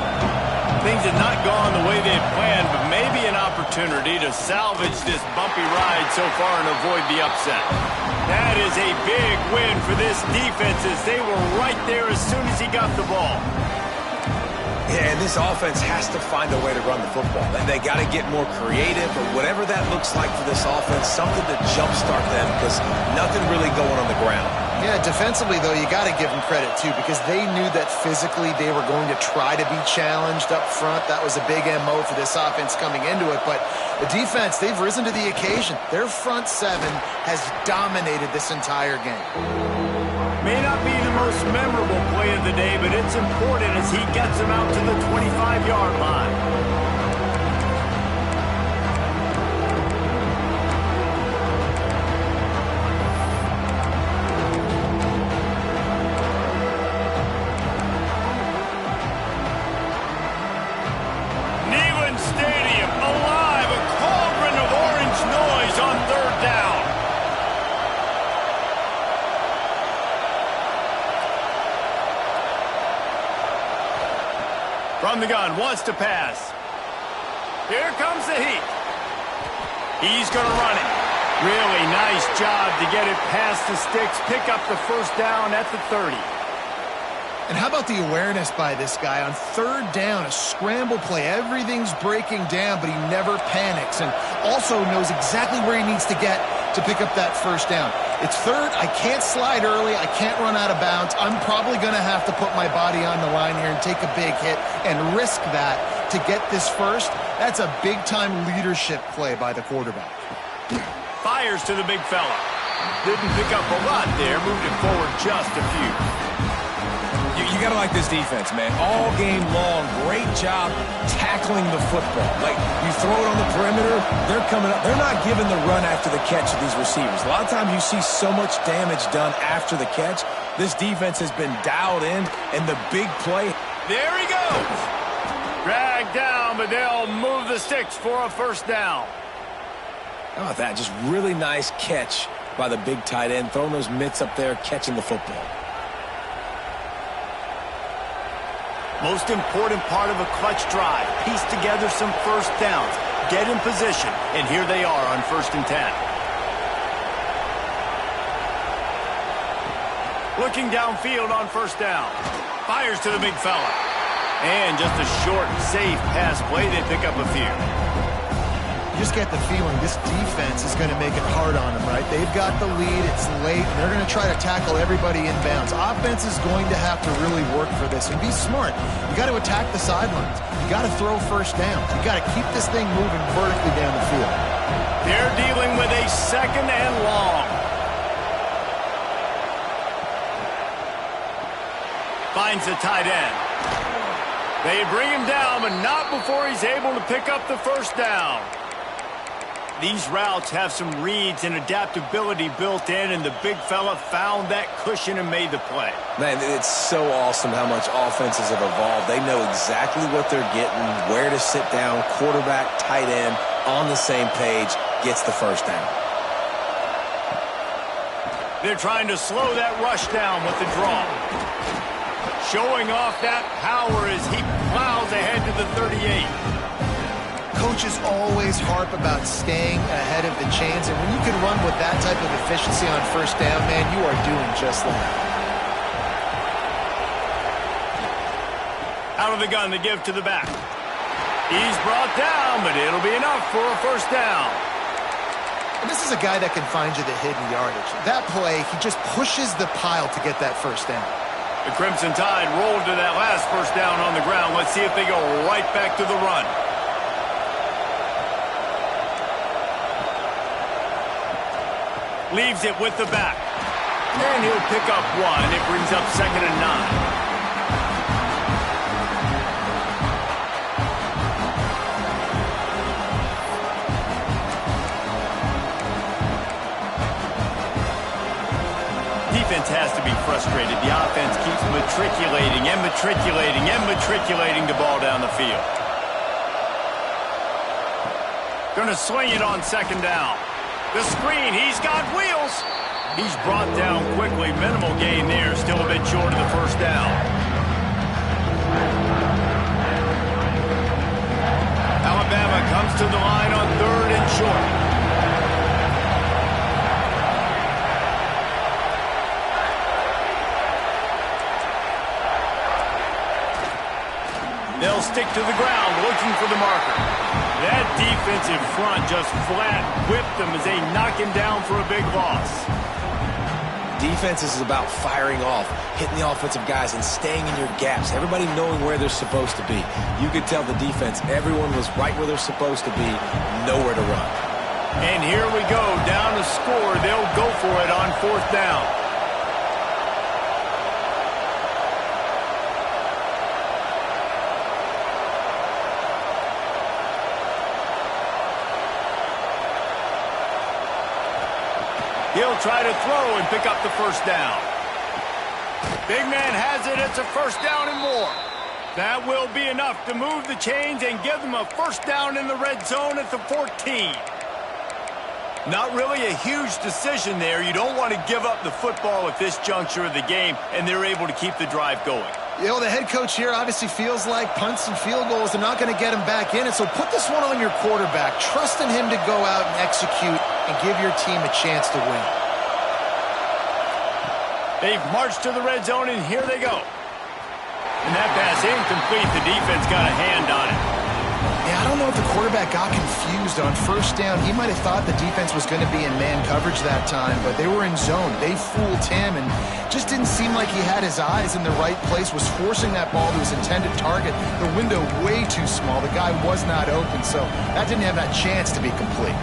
Things have not gone the way they had planned, but maybe an opportunity to salvage this bumpy ride so far and avoid the upset. That is a big win for this defense as they were right there as soon as he got the ball. Yeah, and this offense has to find a way to run the football. They got to get more creative, or whatever that looks like for this offense, something to jumpstart them because nothing really going on the ground. Yeah, defensively, though, you got to give them credit, too, because they knew that physically they were going to try to be challenged up front. That was a big MO for this offense coming into it. But the defense, they've risen to the occasion. Their front seven has dominated this entire game. May not be the most memorable play of the day, but it's important as he gets him out to the 25-yard line. Stadium alive, a cauldron of orange noise on third down. From the gun, wants to pass. Here comes the heat. He's going to run it. Really nice job to get it past the sticks, pick up the first down at the 30. And how about the awareness by this guy on third down, a scramble play. Everything's breaking down, but he never panics and also knows exactly where he needs to get to pick up that first down. It's third. I can't slide early. I can't run out of bounds. I'm probably going to have to put my body on the line here and take a big hit and risk that to get this first. That's a big-time leadership play by the quarterback. Fires to the big fella. Didn't pick up a lot there. Moved it forward just a few. You got to like this defense, man. All game long, great job tackling the football. Like, you throw it on the perimeter, they're coming up. They're not giving the run after the catch to these receivers. A lot of times you see so much damage done after the catch. This defense has been dialed in, and the big play. There he goes. Dragged down, but they'll move the sticks for a first down. How about that? Just really nice catch by the big tight end, throwing those mitts up there, catching the football. Most important part of a clutch drive, piece together some first downs, get in position, and here they are on 1st and 10. Looking downfield on first down. Fires to the big fella. And just a short, safe pass play, they pick up a few. You just get the feeling this defense is going to make it hard on them, right? They've got the lead. It's late. And they're going to try to tackle everybody in bounds. Offense is going to have to really work for this and be smart. You got to attack the sidelines. You got to throw first downs. You got to keep this thing moving vertically down the field. They're dealing with a second and long. Finds the tight end. They bring him down, but not before he's able to pick up the first down. These routes have some reads and adaptability built in, and the big fella found that cushion and made the play. Man, it's so awesome how much offenses have evolved. They know exactly what they're getting, where to sit down, quarterback, tight end, on the same page, gets the first down. They're trying to slow that rush down with the draw. Showing off that power as he plows ahead to the 38. Coaches always harp about staying ahead of the chains, and when you can run with that type of efficiency on first down, man, you are doing just that. Out of the gun to give to the back. He's brought down, but it'll be enough for a first down. And this is a guy that can find you the hidden yardage. That play, he just pushes the pile to get that first down. The Crimson Tide rolled to that last first down on the ground. Let's see if they go right back to the run. Leaves it with the back. And he'll pick up one. It brings up 2nd and 9. Defense has to be frustrated. The offense keeps matriculating and matriculating and matriculating the ball down the field. Going to swing it on 2nd down. The screen, he's got wheels. He's brought down quickly. Minimal gain there, still a bit short of the 1st down. Alabama comes to the line on 3rd and short. They'll stick to the ground, looking for the marker. That defensive front just flat whipped them as they knock him down for a big loss. Defense is about firing off, hitting the offensive guys, and staying in your gaps. Everybody knowing where they're supposed to be. You could tell the defense, everyone was right where they're supposed to be, nowhere to run. And here we go, down to score. They'll go for it on 4th down. He'll try to throw and pick up the 1st down. Big man has it. It's a 1st down and more. That will be enough to move the chains and give them a 1st down in the red zone at the 14. Not really a huge decision there. You don't want to give up the football at this juncture of the game, and they're able to keep the drive going. You know, the head coach here obviously feels like punts and field goals are not going to get him back in it, so put this one on your quarterback. Trust in him to go out and execute and give your team a chance to win. They've marched to the red zone, and here they go. And that pass incomplete. The defense got a hand on it. Yeah, I don't know if the quarterback got confused on 1st down. He might have thought the defense was going to be in man coverage that time, but they were in zone. They fooled him and just didn't seem like he had his eyes in the right place, was forcing that ball to his intended target. The window way too small. The guy was not open, so that didn't have that chance to be complete.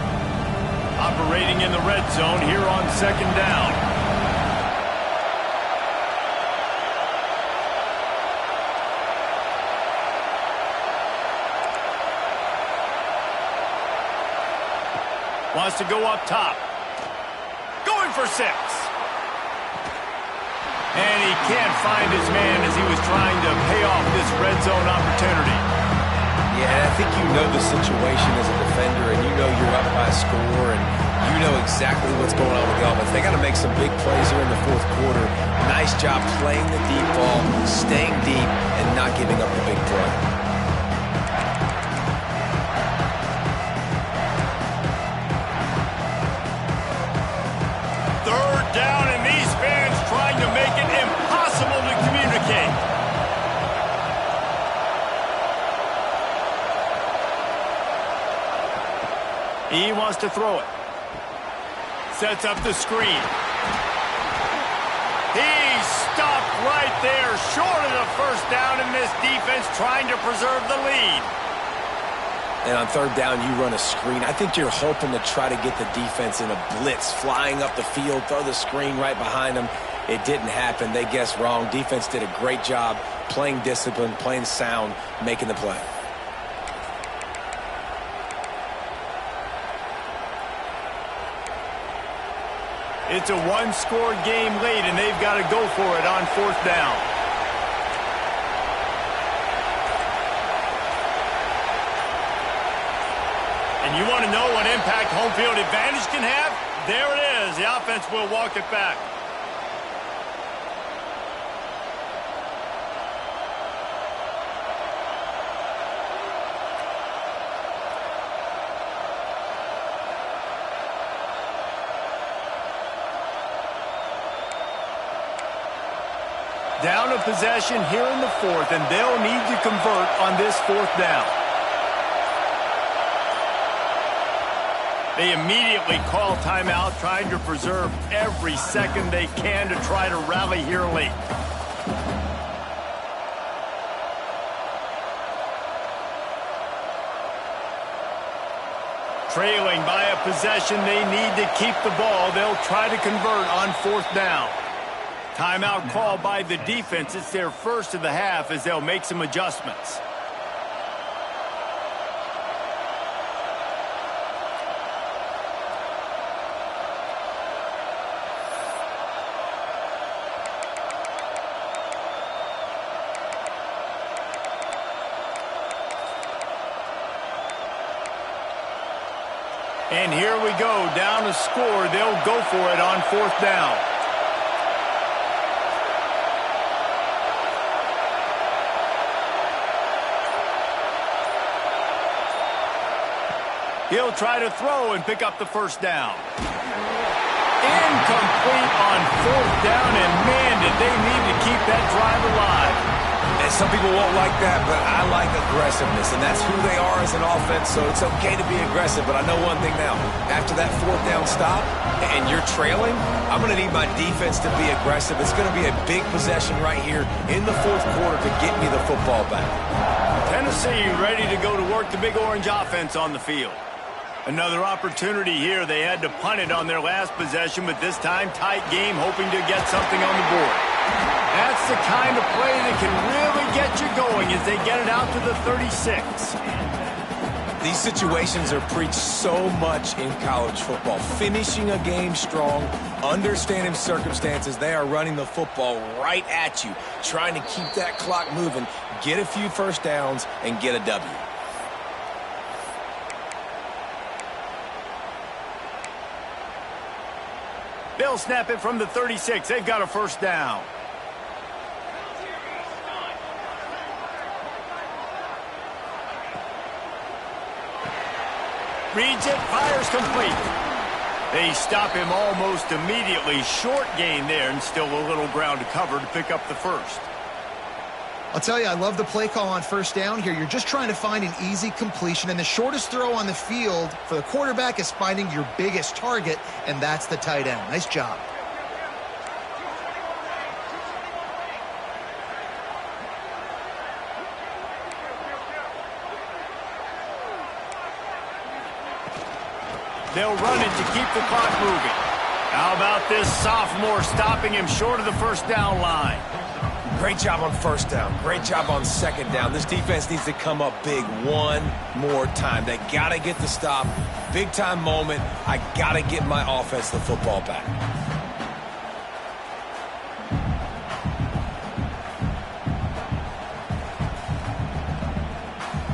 Operating in the red zone here on 2nd down. Wants to go up top. Going for 6. And he can't find his man as he was trying to pay off this red zone opportunity. Yeah, and I think you know the situation as a defender, and you know you're up by a score, and you know exactly what's going on with the offense. They got to make some big plays here in the 4th quarter. Nice job playing the deep ball, staying deep, and not giving up the big play. 3rd down, and these fans trying to make it impossible to communicate. He wants to throw it. Sets up the screen. He's stopped right there, short of the 1st down, and this defense trying to preserve the lead. And on 3rd down, you run a screen. I think you're hoping to try to get the defense in a blitz, flying up the field, throw the screen right behind them. It didn't happen. They guessed wrong. Defense did a great job playing discipline, playing sound, making the play. It's a one-score game late, and they've got to go for it on 4th down. And you want to know what impact home field advantage can have? There it is. The offense will walk it back. Down a possession here in the 4th, and they'll need to convert on this 4th down. They immediately call timeout, trying to preserve every second they can to try to rally here late. Trailing by a possession, they need to keep the ball. They'll try to convert on 4th down. Timeout called by the defense. It's their first of the half as they'll make some adjustments. And here we go, down to score. They'll go for it on 4th down. He'll try to throw and pick up the first down. Incomplete on 4th down, and man, did they need to keep that drive alive. And some people won't like that, but I like aggressiveness, and that's who they are as an offense, so it's okay to be aggressive. But I know one thing now. After that 4th down stop and you're trailing, I'm going to need my defense to be aggressive. It's going to be a big possession right here in the 4th quarter to get me the football back. Tennessee ready to go to work the Big Orange offense on the field. Another opportunity here. They had to punt it on their last possession, but this time tight game, hoping to get something on the board. That's the kind of play that can really get you going as they get it out to the 36. These situations are preached so much in college football. Finishing a game strong, understanding circumstances. They are running the football right at you, trying to keep that clock moving, get a few first downs, and get a W. They'll snap it from the 36. They've got a first down. Reads it, fires complete. They stop him almost immediately. Short gain there, and still a little ground to cover to pick up the first. I'll tell you, I love the play call on 1st down here. You're just trying to find an easy completion, and the shortest throw on the field for the quarterback is finding your biggest target, and that's the tight end. Nice job. They'll run it to keep the clock moving. How about this sophomore stopping him short of the first down line? Great job on 1st down. Great job on 2nd down. This defense needs to come up big one more time. They got to get the stop. Big time moment. I got to get my offense the football back.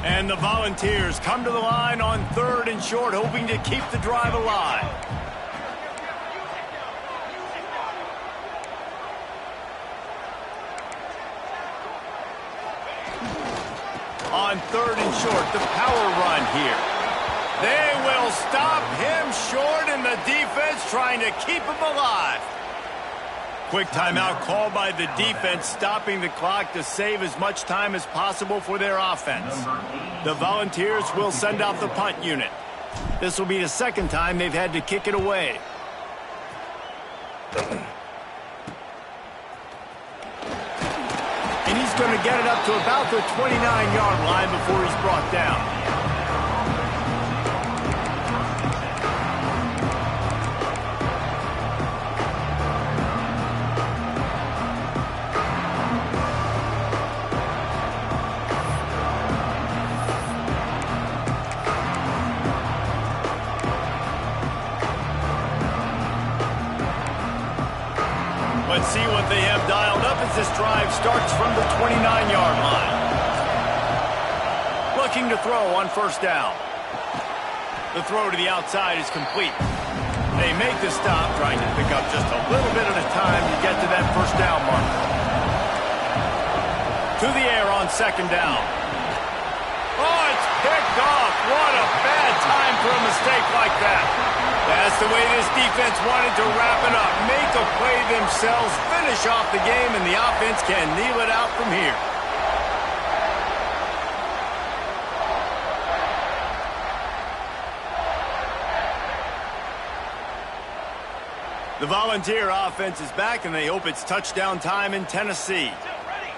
And the Volunteers come to the line on 3rd and short, hoping to keep the drive alive. On 3rd and short, the power run here. They will stop him short, and the defense trying to keep him alive. Quick timeout called by the defense, stopping the clock to save as much time as possible for their offense. The Volunteers will send out the punt unit. This will be the 2nd time they've had to kick it away. And he's going to get it up to about the 29-yard line before he's brought down. Let's see what they have dialed up as this drive starts from the 29-yard line. Looking to throw on 1st down. The throw to the outside is complete. They make the stop, trying to pick up just a little bit at a time to get to that 1st down mark. To the air on 2nd down. Oh, it's picked off. What a bad time for a mistake like that. That's the way this defense wanted to wrap it up. Make a play themselves, finish off the game, and the offense can kneel it out from here. The Volunteer offense is back, and they hope it's touchdown time in Tennessee.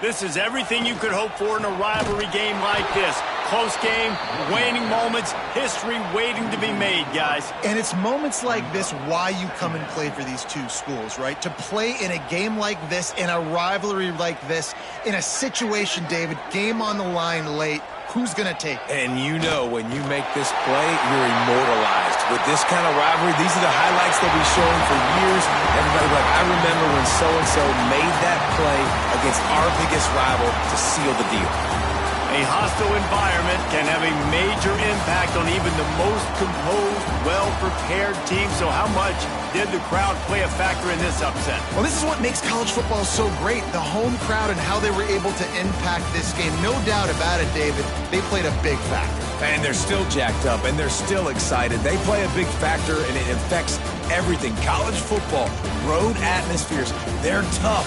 This is everything you could hope for in a rivalry game like this. close game, waning moments, history waiting to be made, guys. And it's moments like this why you come and play for these two schools, right? To play in a game like this, in a rivalry like this, in a situation, David, game on the line late, who's going to take it? And you know when you make this play, you're immortalized. With this kind of rivalry, these are the highlights they'll be showing for years. Everybody like, I remember when so-and-so made that play against our biggest rival to seal the deal. A hostile environment can have a major impact on even the most composed, well-prepared team. So how much did the crowd play a factor in this upset? Well, this is what makes college football so great, the home crowd and how they were able to impact this game. No doubt about it, David, they played a big factor. And they're still jacked up, and they're still excited. They play a big factor, and it affects everything. College football, road atmospheres, they're tough.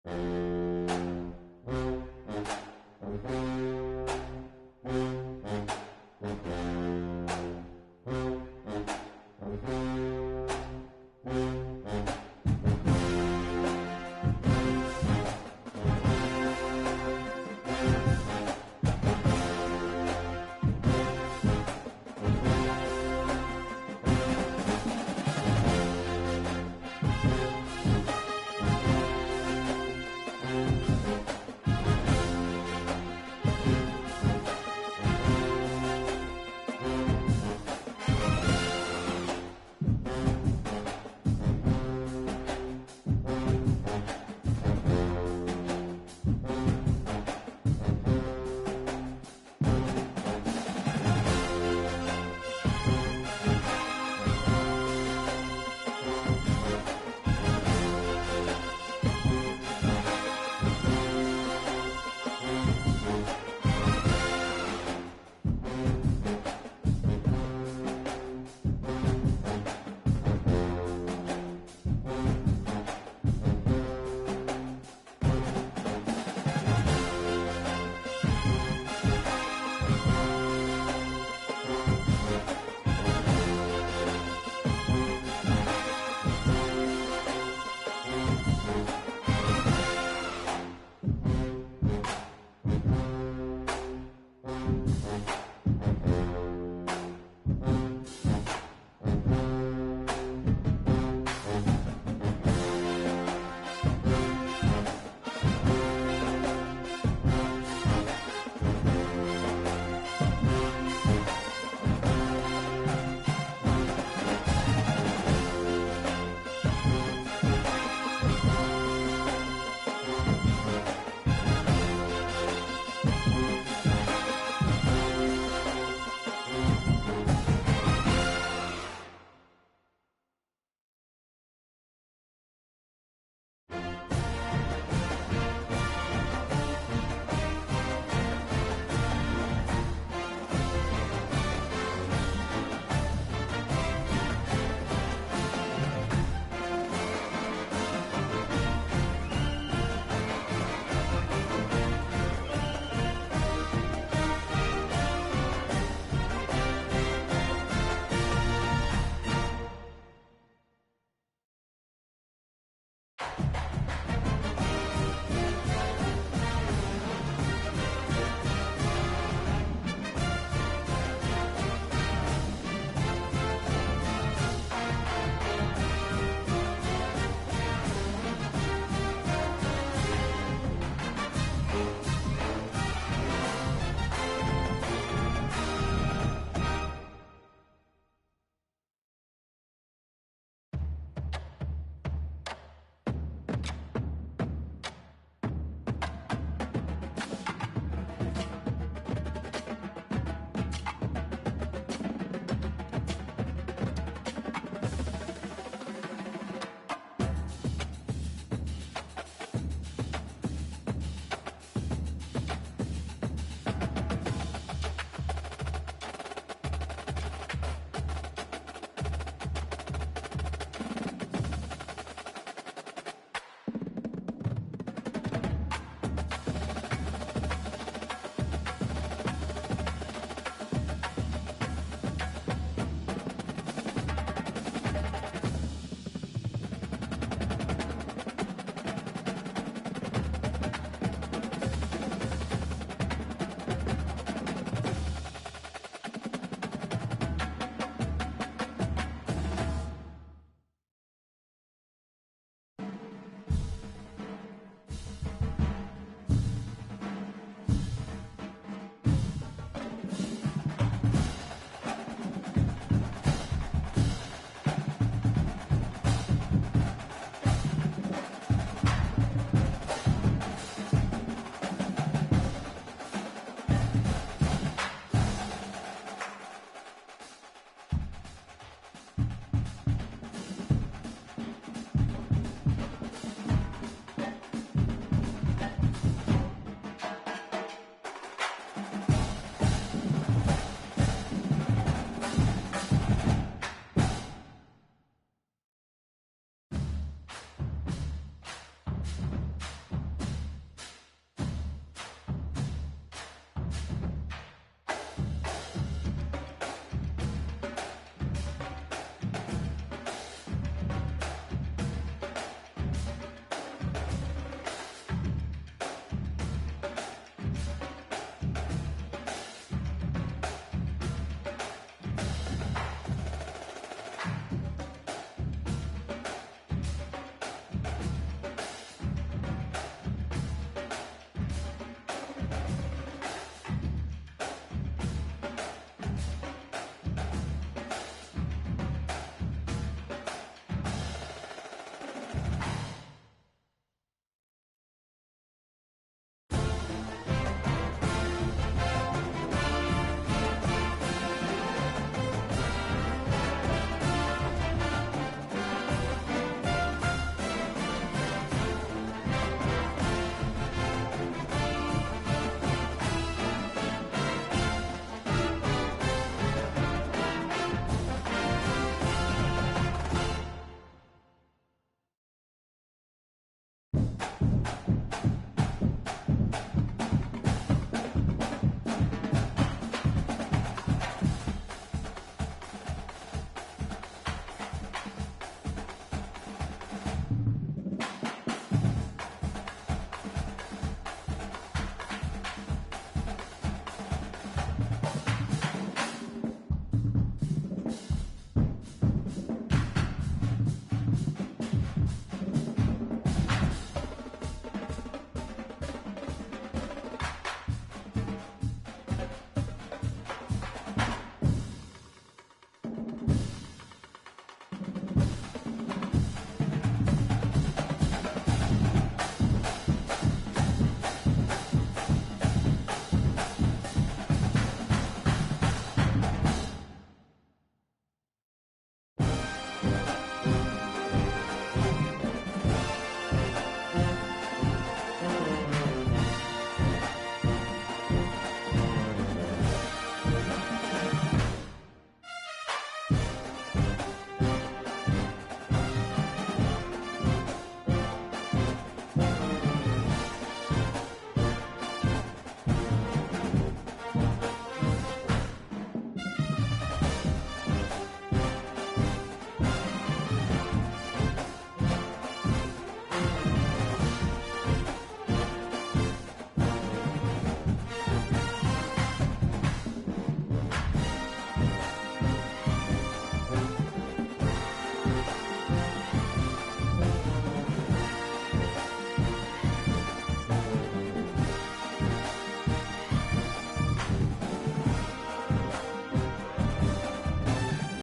you.